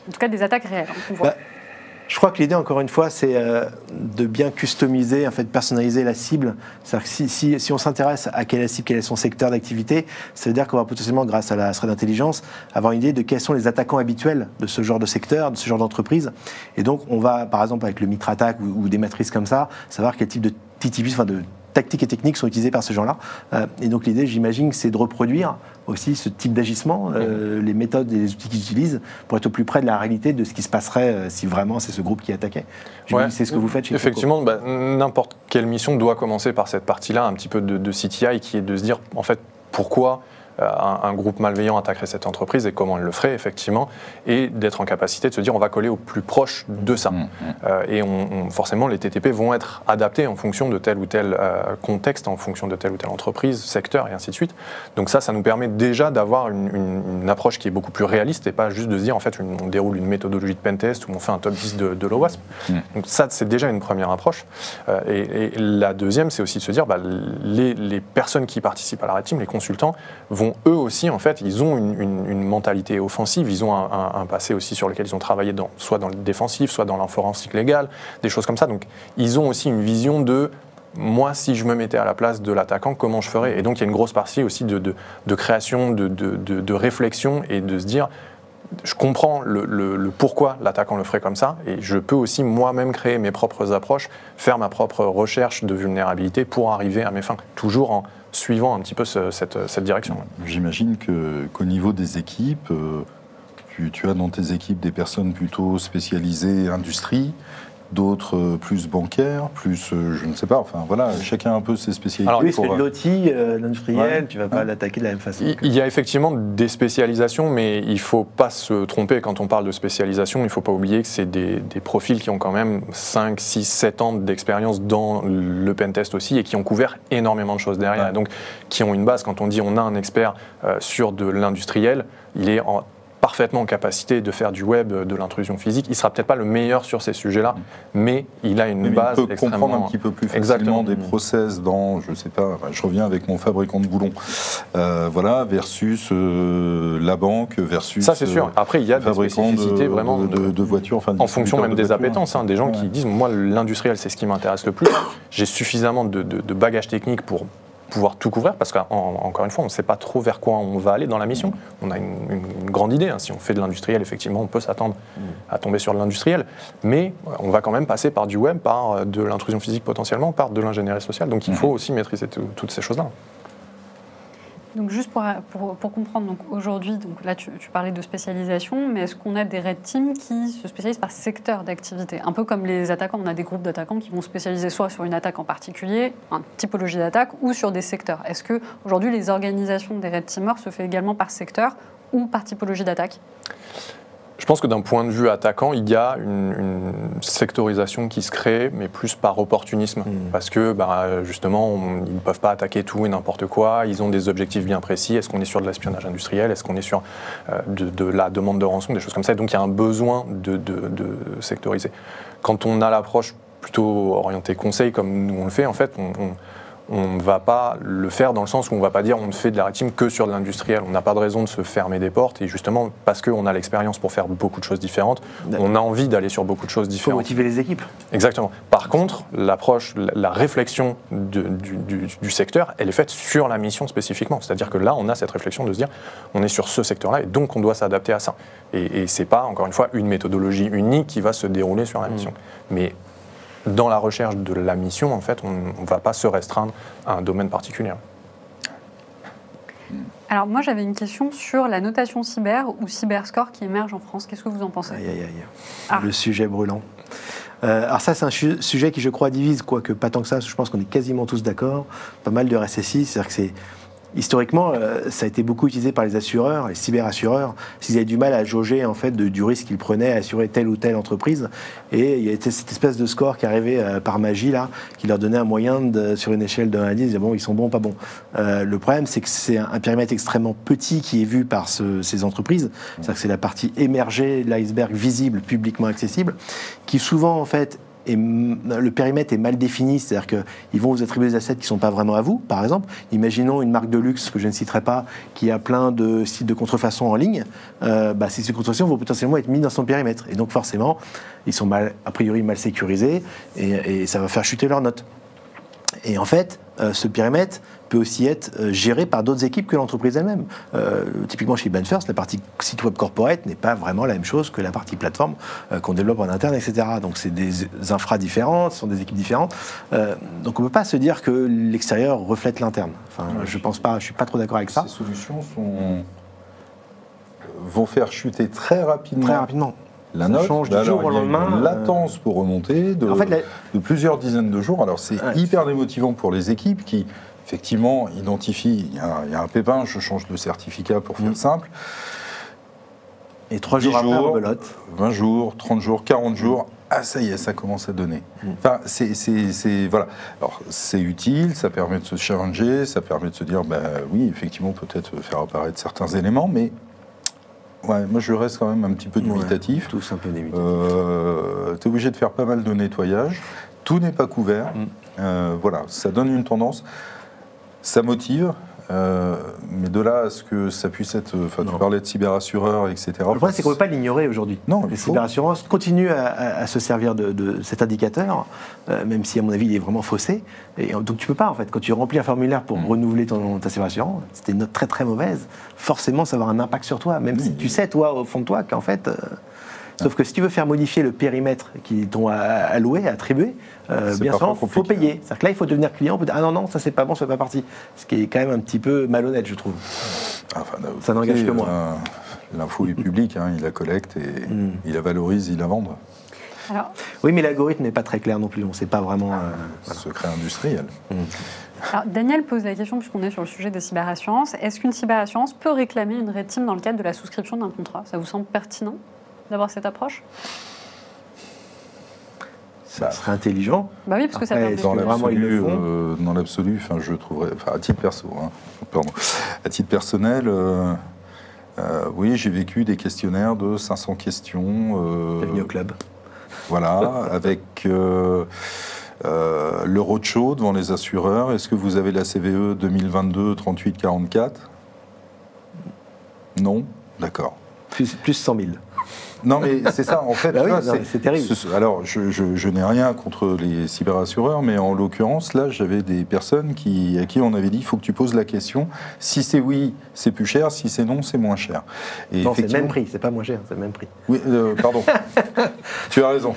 En tout cas, des attaques réelles. On voit. Je crois que l'idée, encore une fois, c'est de bien customiser, en fait, personnaliser la cible. C'est-à-dire que si on s'intéresse à quelle est la cible, quel est son secteur d'activité, ça veut dire qu'on va potentiellement, grâce à la threat intelligence, avoir une idée de quels sont les attaquants habituels de ce genre de secteur, de ce genre d'entreprise. Et donc, on va, par exemple, avec le Mitre Attack ou des matrices comme ça, savoir quel type de TTP, enfin de tactiques et techniques sont utilisées par ces gens-là. Et donc l'idée, j'imagine, c'est de reproduire aussi ce type d'agissement, les méthodes et les outils qu'ils utilisent pour être au plus près de la réalité de ce qui se passerait si vraiment c'est ce groupe qui attaquait. C'est ce que vous faites chez Effectivement, n'importe quelle mission doit commencer par cette partie-là, un petit peu de CTI, qui est de se dire, en fait, pourquoi un groupe malveillant attaquerait cette entreprise et comment elle le ferait, effectivement, et d'être en capacité de se dire on va coller au plus proche de ça. Et forcément, les TTP vont être adaptés en fonction de tel ou tel contexte, en fonction de telle ou telle entreprise, secteur, et ainsi de suite. Donc ça nous permet déjà d'avoir une approche qui est beaucoup plus réaliste et pas juste de se dire, en fait, on déroule une méthodologie de pentest ou on fait un top 10 de l'OWASP. Donc ça, c'est déjà une première approche. Et la deuxième, c'est aussi de se dire, les personnes qui participent à la Red Team, les consultants, vont eux aussi, en fait, ils ont une mentalité offensive, ils ont un passé aussi sur lequel ils ont travaillé soit dans le défensif, soit dans l'inforensique légale, des choses comme ça. Donc, ils ont aussi une vision de moi, si je me mettais à la place de l'attaquant, comment je ferais ? Et donc, il y a une grosse partie aussi de création, de réflexion et de se dire, je comprends le pourquoi l'attaquant le ferait comme ça et je peux aussi moi-même créer mes propres approches, faire ma propre recherche de vulnérabilité pour arriver à mes fins, toujours en suivant un petit peu cette direction. J'imagine qu'au niveau des équipes, tu as dans tes équipes des personnes plutôt spécialisées industrie, d'autres plus bancaires, plus, je ne sais pas, enfin voilà, chacun un peu ses spécialités. Alors, oui, c'est l'OT, l'industriel, tu ne vas pas l'attaquer de la même façon. Il y a effectivement des spécialisations, mais il ne faut pas se tromper quand on parle de spécialisation. Il ne faut pas oublier que c'est des profils qui ont quand même 5, 6, 7 ans d'expérience dans le pentest aussi et qui ont couvert énormément de choses derrière. Et donc, qui ont une base. Quand on dit on a un expert sur de l'industriel, il est parfaitement en capacité de faire du web, de l'intrusion physique. Il ne sera peut-être pas le meilleur sur ces sujets-là, mais il a une base extrêmement... Il peut comprendre un petit peu plus facilement des process dans, je ne sais pas, je reviens avec mon fabricant de boulons, voilà, versus la banque, versus... Ça, c'est sûr. Après, il y a des spécificités vraiment de voitures, enfin, en fonction même des appétences. Des gens qui disent, moi, l'industriel, c'est ce qui m'intéresse le plus. J'ai suffisamment de bagages techniques pour pouvoir tout couvrir, parce qu'encore une fois, on ne sait pas trop vers quoi on va aller dans la mission. On a une grande idée. Si on fait de l'industriel, effectivement, on peut s'attendre à tomber sur de l'industriel, mais on va quand même passer par du web, par de l'intrusion physique potentiellement, par de l'ingénierie sociale. Donc il faut aussi maîtriser toutes ces choses-là. Donc juste pour comprendre, donc aujourd'hui, donc là tu parlais de spécialisation, mais est-ce qu'on a des Red Teams qui se spécialisent par secteur d'activité ? Un peu comme les attaquants, on a des groupes d'attaquants qui vont spécialiser soit sur une attaque en particulier, une typologie d'attaque, ou sur des secteurs. Est-ce qu'aujourd'hui les organisations des Red Teamers se fait également par secteur ou par typologie d'attaque ? Je pense que d'un point de vue attaquant, il y a une sectorisation qui se crée, mais plus par opportunisme. Parce que justement, ils ne peuvent pas attaquer tout et n'importe quoi. Ils ont des objectifs bien précis. Est-ce qu'on est sur de l'espionnage industriel ? Est-ce qu'on est sur de la demande de rançon ? Des choses comme ça. Donc il y a un besoin de sectoriser. Quand on a l'approche plutôt orientée conseil, comme nous on le fait, en fait, on ne va pas le faire dans le sens où on ne va pas dire on ne fait de la Red Team que sur de l'industriel. On n'a pas de raison de se fermer des portes et justement parce qu'on a l'expérience pour faire beaucoup de choses différentes, on a envie d'aller sur beaucoup de choses différentes. Il faut motiver les équipes. Exactement. Par contre, l'approche, la réflexion du secteur, elle est faite sur la mission spécifiquement. C'est-à-dire que là, on a cette réflexion de se dire on est sur ce secteur-là et donc on doit s'adapter à ça. Et ce n'est pas, encore une fois, une méthodologie unique qui va se dérouler sur la mission. Mais dans la recherche de la mission, en fait, on ne va pas se restreindre à un domaine particulier. Alors moi, j'avais une question sur la notation cyber ou cyberscore qui émerge en France. Qu'est-ce que vous en pensez ? Le sujet brûlant. Alors ça, c'est un sujet qui, je crois, divise, quoique pas tant que ça, parce que je pense qu'on est quasiment tous d'accord. Pas mal de RSSI, c'est-à-dire que c'est... Historiquement, ça a été beaucoup utilisé par les assureurs, les cyberassureurs, s'ils avaient du mal à jauger en fait du risque qu'ils prenaient à assurer telle ou telle entreprise. Et il y a cette espèce de score qui arrivait par magie là, qui leur donnait un moyen sur une échelle de 1 à 10, bon, ils sont bons, pas bons. Le problème, c'est que c'est un périmètre extrêmement petit qui est vu par ces entreprises. C'est-à-dire que c'est la partie émergée de l'iceberg visible, publiquement accessible, qui souvent en fait et le périmètre est mal défini, c'est-à-dire qu'ils vont vous attribuer des assets qui ne sont pas vraiment à vous. Par exemple, imaginons une marque de luxe que je ne citerai pas, qui a plein de sites de contrefaçon en ligne. Ces sites de contrefaçon vont potentiellement être mis dans son périmètre. Et donc forcément, ils sont a priori mal sécurisés et ça va faire chuter leurs notes. Et en fait, ce périmètre peut aussi être géré par d'autres équipes que l'entreprise elle-même. Typiquement chez Iban First, la partie site web corporate n'est pas vraiment la même chose que la partie plateforme qu'on développe en interne, etc. Donc c'est des infras différentes, ce sont des équipes différentes. Donc on ne peut pas se dire que l'extérieur reflète l'interne. Enfin, je pense pas, je suis pas trop d'accord avec ça. Ces solutions vont faire chuter très rapidement. La note change du jour au lendemain. Une latence pour remonter de plusieurs dizaines de jours. Alors c'est hyper démotivant pour les équipes qui, effectivement, identifient, il y a un pépin, je change le certificat pour faire simple. Et 3 jours après, rebelote. 20 jours, 30 jours, 40 jours, ça y est, ça commence à donner. Enfin, voilà. Alors, c'est utile, ça permet de se challenger, ça permet de se dire, oui, effectivement, peut-être faire apparaître certains éléments, mais ouais, moi je reste quand même un petit peu dubitatif. Tous un peu dubitatifs. Tu es obligé de faire pas mal de nettoyage. Tout n'est pas couvert. Voilà, ça donne une tendance. Ça motive. Mais de là à ce que ça puisse être... Enfin, tu parlais de cyberassureurs, etc. Le problème, c'est qu'on ne peut pas l'ignorer aujourd'hui. Non, les cyberassurances continuent à se servir de cet indicateur, même si, à mon avis, il est vraiment faussé. Et donc, tu ne peux pas, en fait, quand tu remplis un formulaire pour renouveler ta cyberassurance, c'était une note très, très mauvaise, forcément, ça va avoir un impact sur toi, même si tu sais, toi, au fond de toi, qu'en fait... Sauf que si tu veux faire modifier le périmètre qu'ils t'ont alloué, attribué, bien sûr, il faut payer. C'est-à-dire que là, il faut devenir client, on peut dire ah non, ça c'est pas bon, ça fait pas partie. Ce qui est quand même un petit peu malhonnête, je trouve. Enfin, ça n'engage que moi. L'info est publique, il la collecte et il la valorise, il la vend. Alors, oui, mais l'algorithme n'est pas très clair non plus, on ne sait pas vraiment... Secret industriel. Alors, Daniel pose la question, puisqu'on est sur le sujet des cyberassurances, est-ce qu'une cyberassurance peut réclamer une Red Team dans le cadre de la souscription d'un contrat? Ça vous semble pertinent d'avoir cette approche? Ça serait intelligent. Bah oui, parce que ça permet dans l'absolu, je trouverais, à titre perso, à titre personnel, oui, j'ai vécu des questionnaires de 500 questions. T'es venu au club. Voilà, avec le roadshow devant les assureurs. Est-ce que vous avez la CVE 2022-3844 ? Non ? D'accord. Plus 100 000. Non, mais c'est ça, en fait. C'est terrible. Alors, je n'ai rien contre les cyberassureurs, mais en l'occurrence, là, j'avais des personnes à qui on avait dit il faut que tu poses la question. Si c'est oui, c'est plus cher. Si c'est non, c'est moins cher. Et non, c'est le même prix. C'est pas moins cher, c'est le même prix. Oui, pardon. Tu as raison.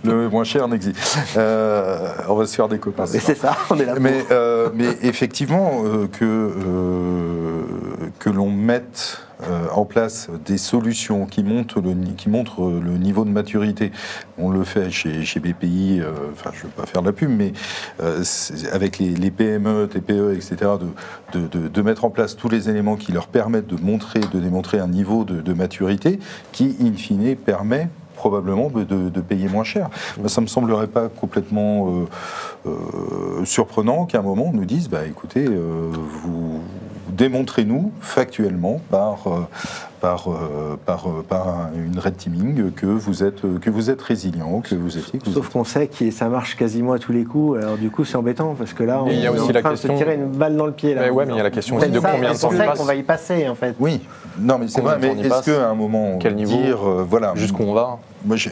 Le moins cher n'existe. On va se faire des copains. Mais c'est ça, on est là. Mais effectivement, que l'on mette en place des solutions qui montrent le niveau de maturité. On le fait chez BPI, je ne veux pas faire de la pub, mais avec les PME, TPE, etc., de mettre en place tous les éléments qui leur permettent de démontrer un niveau de maturité qui, in fine, permet probablement de payer moins cher. Ça ne me semblerait pas complètement surprenant qu'à un moment on nous dise écoutez, vous démontrez-nous factuellement par une red teaming que vous êtes résilient, que vous êtes... Sauf qu'on sait que ça marche quasiment à tous les coups, alors du coup c'est embêtant parce que là on est en train de se tirer une balle dans le pied. Mais il y a la question aussi de combien de temps il passe. On va y passer en fait. Oui, non mais c'est vrai, mais est-ce qu'à un moment, quel niveau, jusqu'où on va? Oui,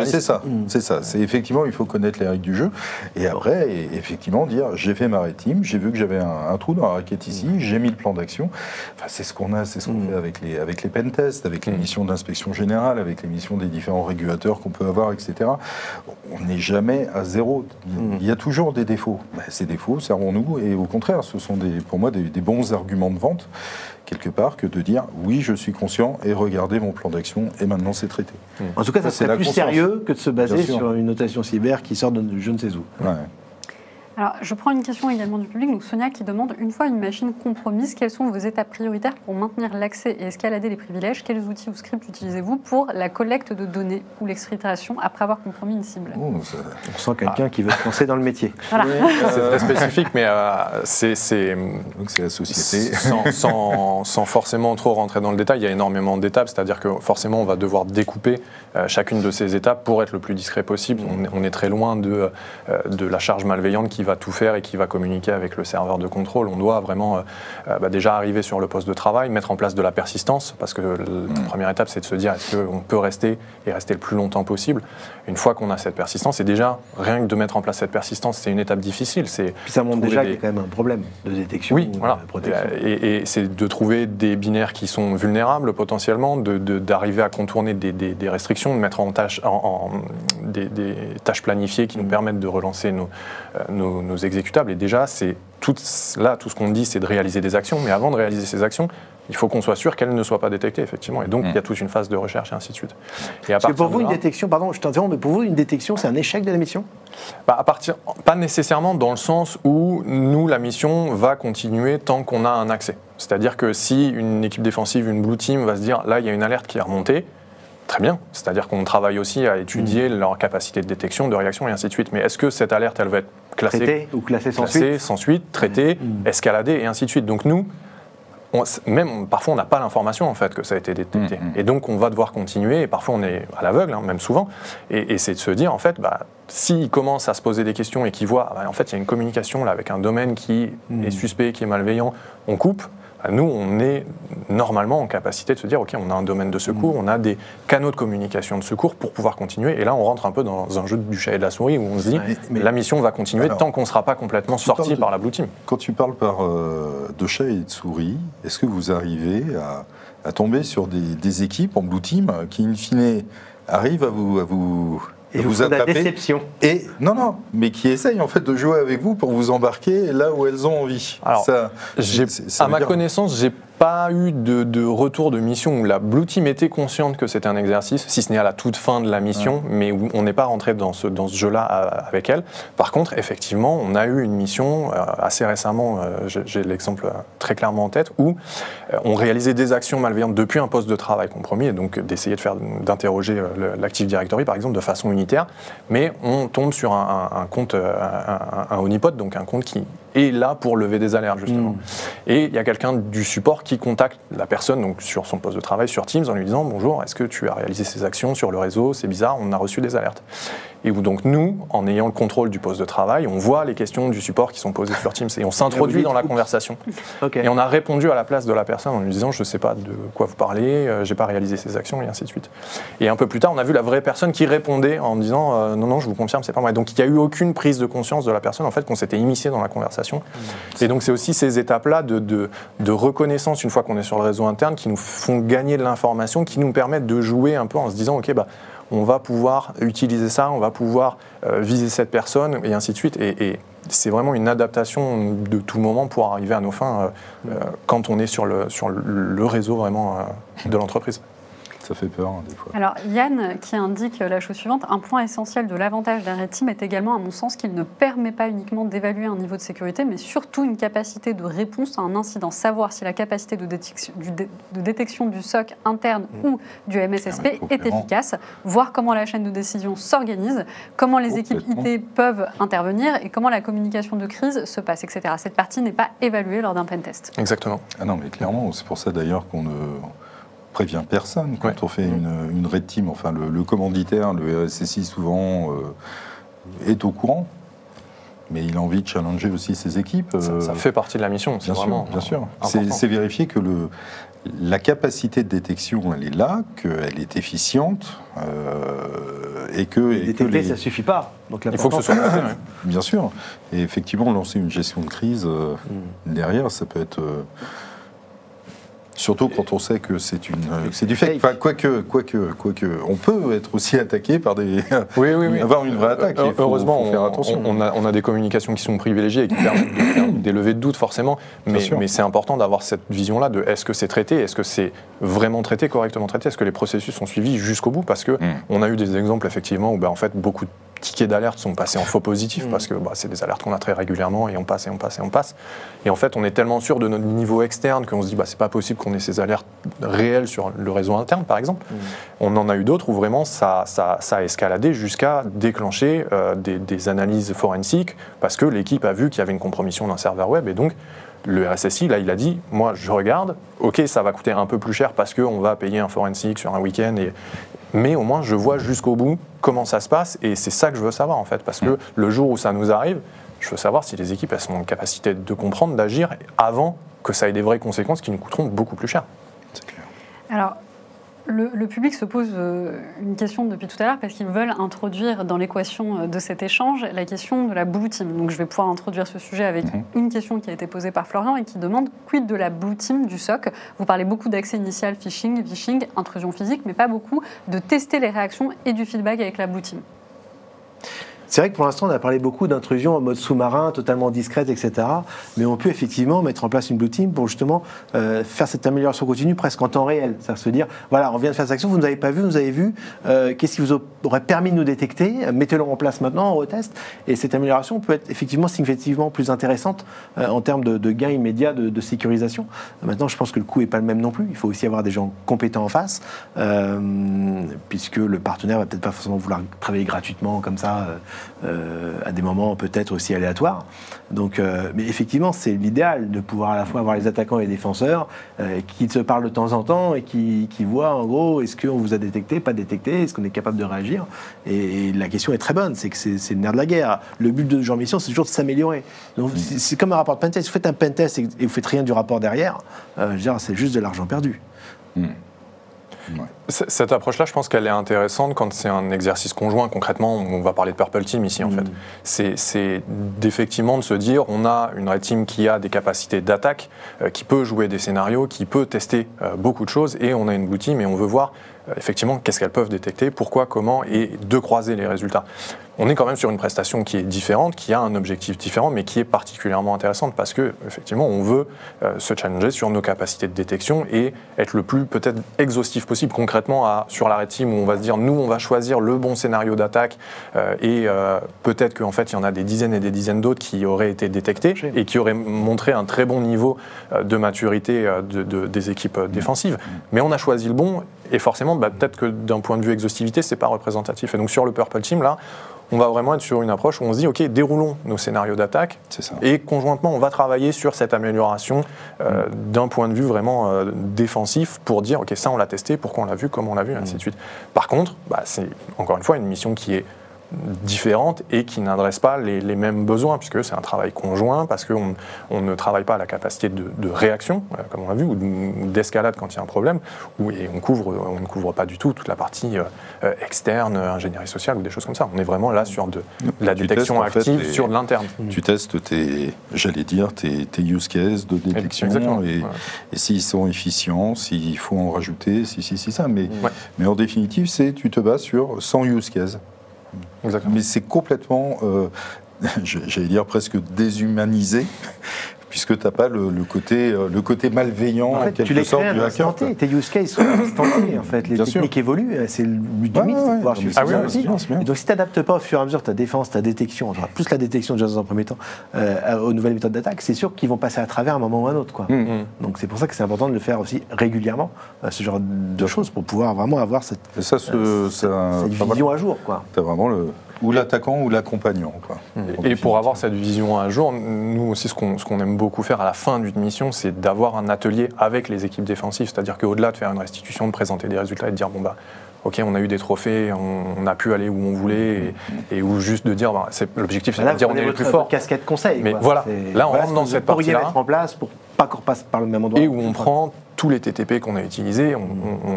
c'est ça. C'est ça. C'est effectivement, il faut connaître les règles du jeu. Et après, effectivement, dire j'ai fait ma red team, j'ai vu que j'avais un trou dans la raquette ici, j'ai mis le plan d'action. Enfin, c'est ce qu'on fait avec les pen tests, avec les missions d'inspection générale, avec les missions des différents régulateurs qu'on peut avoir, etc. On n'est jamais à zéro. Il y a toujours des défauts. Ces défauts, servons-nous. Et au contraire, ce sont pour moi des bons arguments de vente quelque part, que de dire oui, je suis conscient et regardez mon plan d'action et maintenant c'est traité. En tout cas, ça c'est serait la plus conscience. sérieux que de se baser Bien sûr. sur une notation cyber qui sort de je ne sais où. Ouais. Alors, je prends une question également du public. Donc, Sonia qui demande, une fois une machine compromise, quelles sont vos étapes prioritaires pour maintenir l'accès et escalader les privilèges? Quels outils ou scripts utilisez-vous pour la collecte de données ou l'exfiltration après avoir compromis une cible? Oh, On sent quelqu'un qui veut se lancer dans le métier. Voilà. C'est très spécifique, mais donc c'est la société. sans forcément trop rentrer dans le détail, il y a énormément d'étapes, c'est-à-dire que forcément on va devoir découper chacune de ces étapes pour être le plus discret possible. On est très loin de la charge malveillante qui va tout faire et qui va communiquer avec le serveur de contrôle. On doit vraiment déjà arriver sur le poste de travail, mettre en place de la persistance, parce que la première étape c'est de se dire est-ce qu'on peut rester et rester le plus longtemps possible. Une fois qu'on a cette persistance, et déjà rien que de mettre en place cette persistance, c'est une étape difficile. Puis ça montre déjà qu'il y a quand même un problème de détection oui, ou voilà. de protection. Et c'est de trouver des binaires qui sont vulnérables potentiellement, d'arriver à contourner des restrictions, de mettre des tâches planifiées qui nous permettent de relancer nos exécutables. Et déjà, tout ce qu'on dit, c'est de réaliser des actions. Mais avant de réaliser ces actions, il faut qu'on soit sûr qu'elles ne soient pas détectées, effectivement. Et donc, il y a toute une phase de recherche et ainsi de suite. Et Parce que pour vous, une détection, pardon, je t'interromps, mais pour vous, une détection, c'est un échec de la mission? Pas nécessairement dans le sens où nous, la mission va continuer tant qu'on a un accès. C'est-à-dire que si une équipe défensive, une blue team va se dire, là, il y a une alerte qui est remontée, très bien. C'est-à-dire qu'on travaille aussi à étudier leur capacité de détection, de réaction et ainsi de suite. Mais est-ce que cette alerte, elle va être classée, traitée ou classée sans suite, traitée, escaladée et ainsi de suite. Donc nous, parfois on n'a pas l'information en fait que ça a été détecté. Et donc on va devoir continuer, et parfois on est à l'aveugle, même souvent, et c'est de se dire en fait, s'il commence à se poser des questions et qu'il voit, en fait il y a une communication là avec un domaine qui est suspect, qui est malveillant, on coupe. Nous, on est normalement en capacité de se dire, OK, on a un domaine de secours, on a des canaux de communication de secours pour pouvoir continuer. Et là, on rentre un peu dans un jeu du chat et de la souris où on se dit, la mission va continuer tant qu'on ne sera pas complètement sorti par la Blue Team. Quand tu parles de chat et de souris, est-ce que vous arrivez à tomber sur des équipes en Blue Team qui, in fine, arrivent à vous attraper. La déception. Et non, mais qui essayent en fait de jouer avec vous pour vous embarquer là où elles ont envie. Alors, à ma connaissance, j'ai pas eu de retour de mission où la Blue Team était consciente que c'était un exercice, si ce n'est à la toute fin de la mission, mais où on n'est pas rentré dans ce jeu-là avec elle. Par contre, effectivement, on a eu une mission assez récemment, j'ai l'exemple très clairement en tête, où on réalisait des actions malveillantes depuis un poste de travail compromis, et donc d'essayer d'interroger l'Active Directory, par exemple, de façon unitaire, mais on tombe sur un compte, un honeypot, donc un compte qui est là pour lever des alertes, justement. Et il y a quelqu'un du support qui contacte la personne donc sur son poste de travail sur Teams en lui disant « Bonjour, est-ce que tu as réalisé ces actions sur le réseau? C'est bizarre, on a reçu des alertes. » Et où donc nous, en ayant le contrôle du poste de travail, on voit les questions du support qui sont posées sur Teams et on s'introduit dans la conversation. Et on a répondu à la place de la personne en lui disant « Je ne sais pas de quoi vous parlez, je n'ai pas réalisé ces actions » et ainsi de suite. Et un peu plus tard, on a vu la vraie personne qui répondait en disant « Non, je vous confirme, c'est pas moi. » Donc il n'y a eu aucune prise de conscience de la personne en fait qu'on s'était immiscé dans la conversation. Et donc c'est aussi ces étapes-là de reconnaissance une fois qu'on est sur le réseau interne qui nous font gagner de l'information, qui nous permettent de jouer un peu en se disant « Ok, on va pouvoir utiliser ça, on va pouvoir viser cette personne, et ainsi de suite. » Et c'est vraiment une adaptation de tout moment pour arriver à nos fins quand on est sur le réseau vraiment de l'entreprise. Ça fait peur, des fois. Alors, Yann qui indique la chose suivante, un point essentiel de l'avantage d'un Red Team est également, à mon sens, qu'il ne permet pas uniquement d'évaluer un niveau de sécurité, mais surtout une capacité de réponse à un incident. Savoir si la capacité de détection du SOC interne ou du MSSP est efficace, voir comment la chaîne de décision s'organise, comment les équipes IT peuvent intervenir et comment la communication de crise se passe, etc. Cette partie n'est pas évaluée lors d'un pentest. Exactement. Ah non, mais clairement, c'est pour ça d'ailleurs qu'on ne prévient personne quand on fait une Red Team. Enfin, le commanditaire, le RSSI souvent est au courant, mais il a envie de challenger aussi ses équipes. Ça fait partie de la mission, c'est vraiment bien sûr. C'est vérifier que la capacité de détection, elle est là, qu'elle est efficiente, et que... Détecter, ça ne suffit pas. Donc il faut que ce soit fait, Bien sûr. Et effectivement, lancer une gestion de crise, derrière, ça peut être... Surtout quand on sait que c'est du fake. Enfin, quoique, on peut être aussi attaqué par avoir une vraie attaque. Heureusement, faut faire attention. on a des communications qui sont privilégiées et qui permettent de faire des levées de doute forcément, mais c'est important d'avoir cette vision-là de est-ce que c'est traité, est-ce que c'est vraiment traité, correctement traité, est-ce que les processus sont suivis jusqu'au bout, parce que on a eu des exemples effectivement où en fait beaucoup de tickets d'alerte sont passés en faux positifs parce que c'est des alertes qu'on a très régulièrement et on passe. Et en fait, on est tellement sûr de notre niveau externe qu'on se dit c'est pas possible qu'on ait ces alertes réelles sur le réseau interne, par exemple. On en a eu d'autres où vraiment ça a escaladé jusqu'à déclencher des analyses forensiques parce que l'équipe a vu qu'il y avait une compromission d'un serveur web et donc le RSSI, là, il a dit, moi, je regarde, ok, ça va coûter un peu plus cher parce qu'on va payer un forensic sur un week-end, mais au moins, je vois jusqu'au bout comment ça se passe, et c'est ça que je veux savoir, en fait, parce que le jour où ça nous arrive, je veux savoir si les équipes elles sont en capacité de comprendre, d'agir, avant que ça ait des vraies conséquences qui nous coûteront beaucoup plus cher. C'est clair. Alors, le public se pose une question depuis tout à l'heure parce qu'ils veulent introduire dans l'équation de cet échange la question de la blue team. Donc je vais pouvoir introduire ce sujet avec une question qui a été posée par Florian et qui demande quid de la blue team du SOC. Vous parlez beaucoup d'accès initial, phishing, intrusion physique, mais pas beaucoup de tester les réactions et du feedback avec la blue team. C'est vrai que pour l'instant, on a parlé beaucoup d'intrusion en mode sous-marin, totalement discrète, etc. Mais on peut effectivement mettre en place une blue team pour justement faire cette amélioration continue presque en temps réel. C'est-à-dire se dire, voilà, on vient de faire cette action, vous ne nous avez pas vu, vous nous avez vu, qu'est-ce qui vous aurait permis de nous détecter, mettez-le en place maintenant, on reteste. Et cette amélioration peut être effectivement significativement plus intéressante en termes de gains immédiats de sécurisation. Maintenant, je pense que le coût n'est pas le même non plus. Il faut aussi avoir des gens compétents en face, puisque le partenaire va peut-être pas forcément vouloir travailler gratuitement comme ça, à des moments peut-être aussi aléatoires. Donc, mais effectivement, c'est l'idéal de pouvoir à la fois avoir les attaquants et les défenseurs qui se parlent de temps en temps et qui voient en gros est-ce qu'on vous a détecté, pas détecté, est-ce qu'on est capable de réagir. Et la question est très bonne, c'est que c'est le nerf de la guerre. Le but de Jean Mission, c'est toujours de s'améliorer. Donc c'est comme un rapport de pentest. Vous faites un pentest et vous faites rien du rapport derrière, je veux dire, c'est juste de l'argent perdu. Ouais. Cette approche-là, je pense qu'elle est intéressante quand c'est un exercice conjoint. Concrètement, on va parler de Purple Team ici, en fait. C'est d'effectivement de se dire, on a une Red Team qui a des capacités d'attaque, qui peut jouer des scénarios, qui peut tester beaucoup de choses, et on a une Blue Team et on veut voir effectivement qu'est-ce qu'elles peuvent détecter, pourquoi, comment, et de croiser les résultats. On est quand même sur une prestation qui est différente, qui a un objectif différent, mais qui est particulièrement intéressante parce que effectivement, on veut se challenger sur nos capacités de détection et être le plus peut-être exhaustif possible. Concrètement, sur la Red Team, où on va se dire, nous, on va choisir le bon scénario d'attaque et peut-être qu'en fait, il y en a des dizaines et des dizaines d'autres qui auraient été détectés et qui auraient montré un très bon niveau de maturité des équipes défensives. Mais on a choisi le bon et forcément, peut-être que d'un point de vue exhaustivité, c'est pas représentatif. Et donc sur le Purple Team, là, on va vraiment être sur une approche où on se dit, OK, déroulons nos scénarios d'attaque et conjointement, on va travailler sur cette amélioration d'un point de vue vraiment défensif pour dire, OK, ça, on l'a testé, pourquoi on l'a vu, comment on l'a vu, et ainsi de suite. Par contre, c'est encore une fois une mission qui est différentes et qui n'adressent pas les mêmes besoins, puisque c'est un travail conjoint, parce qu'on ne travaille pas à la capacité de réaction, comme on l'a vu, ou d'escalade quand il y a un problème, et on ne couvre pas du tout toute la partie externe, ingénierie sociale ou des choses comme ça. On est vraiment là sur de la détection active sur de l'interne. Tu testes tes use cases de détection et s'ils sont efficients, s'il faut en rajouter, ça. Mais en définitive, tu te bases sur 100 use cases. Exactement. Mais c'est complètement, j'allais dire presque déshumanisé, puisque tu n'as pas le côté malveillant, en fait, quelque sorte, du hacker. Tes use cases sont instantanés, en fait. Les techniques évoluent, c'est le but du mythe, c'est de pouvoir suivre ça aussi. Et donc, si tu n'adaptes pas au fur et à mesure ta défense, ta détection, plus la détection déjà dans un premier temps, aux nouvelles méthodes d'attaque, c'est sûr qu'ils vont passer à travers à un moment ou à un autre, quoi. Donc, c'est pour ça que c'est important de le faire aussi régulièrement, ce genre de choses, pour pouvoir vraiment avoir cette vision à jour, quoi. Tu as vraiment ou l'attaquant ou l'accompagnant. Et pour avoir cette vision à jour, nous aussi, ce qu'on aime beaucoup faire à la fin d'une mission, c'est d'avoir un atelier avec les équipes défensives. C'est-à-dire qu'au-delà de faire une restitution, de présenter des résultats et de dire, OK, on a eu des trophées, on a pu aller où on voulait, ou juste de dire, l'objectif, c'est de dire on est le plus fort. Casquette conseil. Mais voilà, là, on rentre dans cette partie-là. Mettre en place pour pas qu'on passe par le même endroit. Et où on prend tous les TTP qu'on a utilisés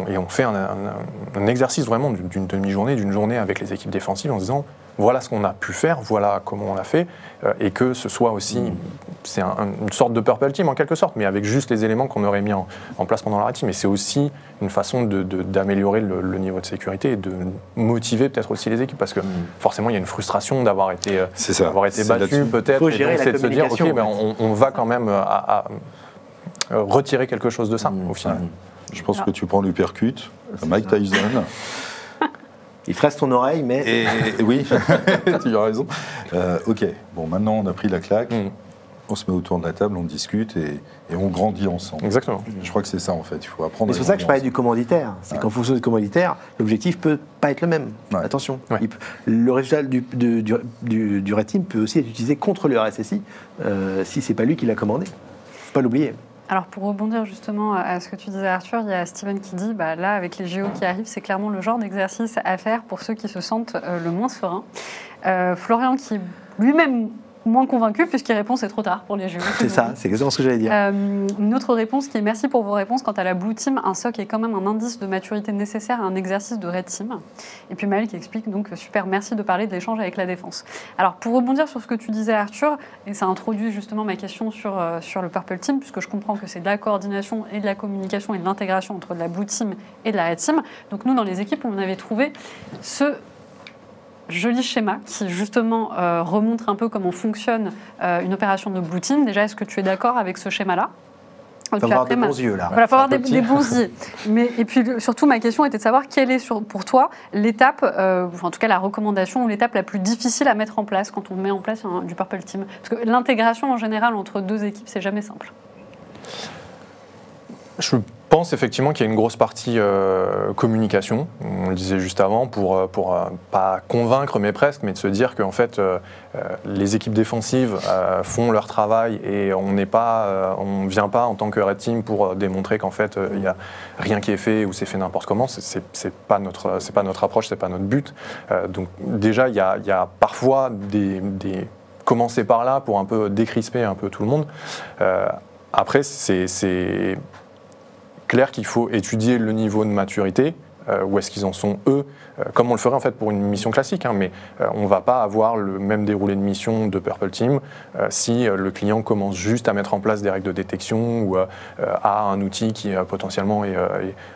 et on fait un exercice vraiment d'une demi-journée, d'une journée avec les équipes défensives en se disant voilà ce qu'on a pu faire, voilà comment on l'a fait, et que ce soit aussi, c'est une sorte de purple team en quelque sorte, mais avec juste les éléments qu'on aurait mis en place pendant la red team. Et c'est aussi une façon d'améliorer le niveau de sécurité et de motiver peut-être aussi les équipes, parce que forcément il y a une frustration d'avoir été battu peut-être, et donc c'est de se dire ok, ben, on va quand même à retirer quelque chose de ça au final. Je pense que tu prends l'uppercut, Mike Tyson. Il fraisse ton oreille, mais... Oui, tu as raison. Ok, bon, maintenant on a pris la claque, on se met autour de la table, on discute et on grandit ensemble. Exactement. Je crois que c'est ça en fait, il faut apprendre. C'est pour ça que je parlais du commanditaire. C'est qu'en fonction du commanditaire, l'objectif peut pas être le même. Ouais. Attention. Ouais. Le résultat du red team peut aussi être utilisé contre le RSSI si c'est pas lui qui l'a commandé. Faut pas l'oublier. Alors pour rebondir justement à ce que tu disais Arthur, il y a Steven qui dit là avec les JO qui arrivent, c'est clairement le genre d'exercice à faire pour ceux qui se sentent le moins sereins. Florian qui lui-même moins convaincu puisqu'il répond c'est trop tard pour les JO. C'est ça, c'est exactement ce que j'allais dire. Une autre réponse qui est merci pour vos réponses. Quant à la Blue Team, un SOC est quand même un indice de maturité nécessaire à un exercice de Red Team. Et puis Maël qui explique donc super, merci de parler de l'échange avec la défense. Alors pour rebondir sur ce que tu disais Arthur, et ça introduit justement ma question sur le Purple Team, puisque je comprends que c'est de la coordination et de la communication et de l'intégration entre de la Blue Team et de la Red Team. Donc nous dans les équipes on avait trouvé ce joli schéma qui justement remontre un peu comment fonctionne une opération de Blue Team. Déjà, est-ce que tu es d'accord avec ce schéma-là ? Il faut avoir des bons yeux, là. Voilà, il faut avoir des bons yeux. Et puis, surtout, ma question était de savoir quelle est, pour toi, l'étape, en tout cas la recommandation ou l'étape la plus difficile à mettre en place quand on met en place du Purple Team. Parce que l'intégration, en général, entre deux équipes, c'est jamais simple. Je pense effectivement qu'il y a une grosse partie communication, on le disait juste avant, pour pas convaincre, mais presque, mais de se dire qu'en fait, les équipes défensives font leur travail et on ne vient pas en tant que Red Team pour démontrer qu'en fait, il n'y a rien qui est fait ou c'est fait n'importe comment. C'est pas notre approche, c'est pas notre but. Donc déjà, il y a parfois commencer par là pour un peu décrisper un peu tout le monde. Après, c'est clair qu'il faut étudier le niveau de maturité, où est-ce qu'ils en sont eux, comme on le ferait en fait pour une mission classique, hein, mais on ne va pas avoir le même déroulé de mission de Purple Team si le client commence juste à mettre en place des règles de détection ou a un outil qui potentiellement est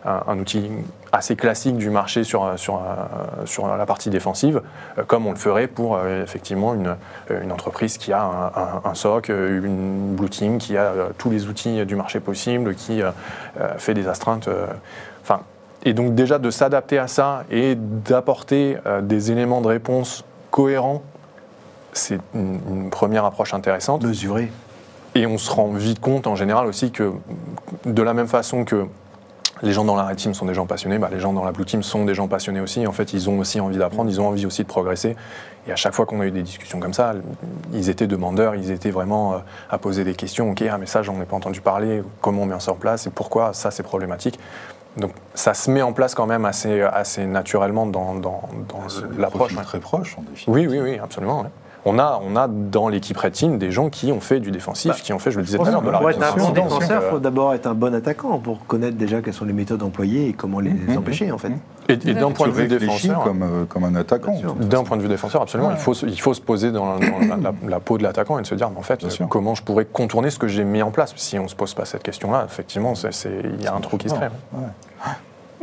un outil assez classique du marché sur la partie défensive, comme on le ferait pour effectivement une entreprise qui a un SOC, une Blue Team qui a tous les outils du marché possible, qui fait des astreintes. Et donc déjà de s'adapter à ça et d'apporter des éléments de réponse cohérents, c'est une première approche intéressante. Mesurée. Et on se rend vite compte en général aussi que de la même façon que les gens dans la Red Team sont des gens passionnés, les gens dans la Blue Team sont des gens passionnés aussi. En fait, ils ont aussi envie d'apprendre, ils ont envie aussi de progresser. Et à chaque fois qu'on a eu des discussions comme ça, ils étaient demandeurs, ils étaient vraiment à poser des questions. Ok, mais ça, j'en ai pas entendu parler. Comment on met ça en place et pourquoi ça, c'est problématique. Donc ça se met en place quand même assez naturellement dans l'approche. Très proche, en définitive. Oui, absolument. Ouais. On a dans l'équipe Red Team des gens qui ont fait du défensif, qui ont fait, je le disais tout à l'heure, de la réponse. Pour être un bon défenseur, défenseur, il faut d'abord être un bon attaquant pour connaître déjà quelles sont les méthodes employées et comment les empêcher en fait. Et d'un point de vue défenseur, comme un attaquant. D'un point de vue défenseur, absolument. Ouais. Il faut se poser dans la peau de l'attaquant et de se dire, en fait, comment je pourrais contourner ce que j'ai mis en place. Si on ne se pose pas cette question-là, effectivement, il y a un trou qui se crée. Ouais.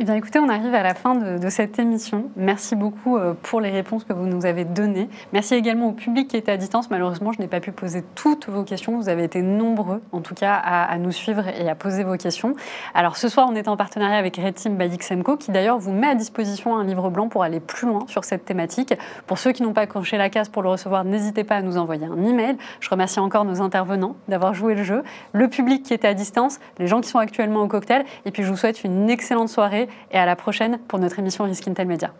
Eh bien, écoutez, on arrive à la fin de cette émission. Merci beaucoup pour les réponses que vous nous avez données. Merci également au public qui était à distance. Malheureusement, je n'ai pas pu poser toutes vos questions. Vous avez été nombreux, en tout cas, à nous suivre et à poser vos questions. Alors, ce soir, on est en partenariat avec Red Team by XMCO, qui d'ailleurs vous met à disposition un livre blanc pour aller plus loin sur cette thématique. Pour ceux qui n'ont pas coché la case pour le recevoir, n'hésitez pas à nous envoyer un email. Je remercie encore nos intervenants d'avoir joué le jeu, le public qui était à distance, les gens qui sont actuellement au cocktail. Et puis, je vous souhaite une excellente soirée et à la prochaine pour notre émission Risk Intel Media.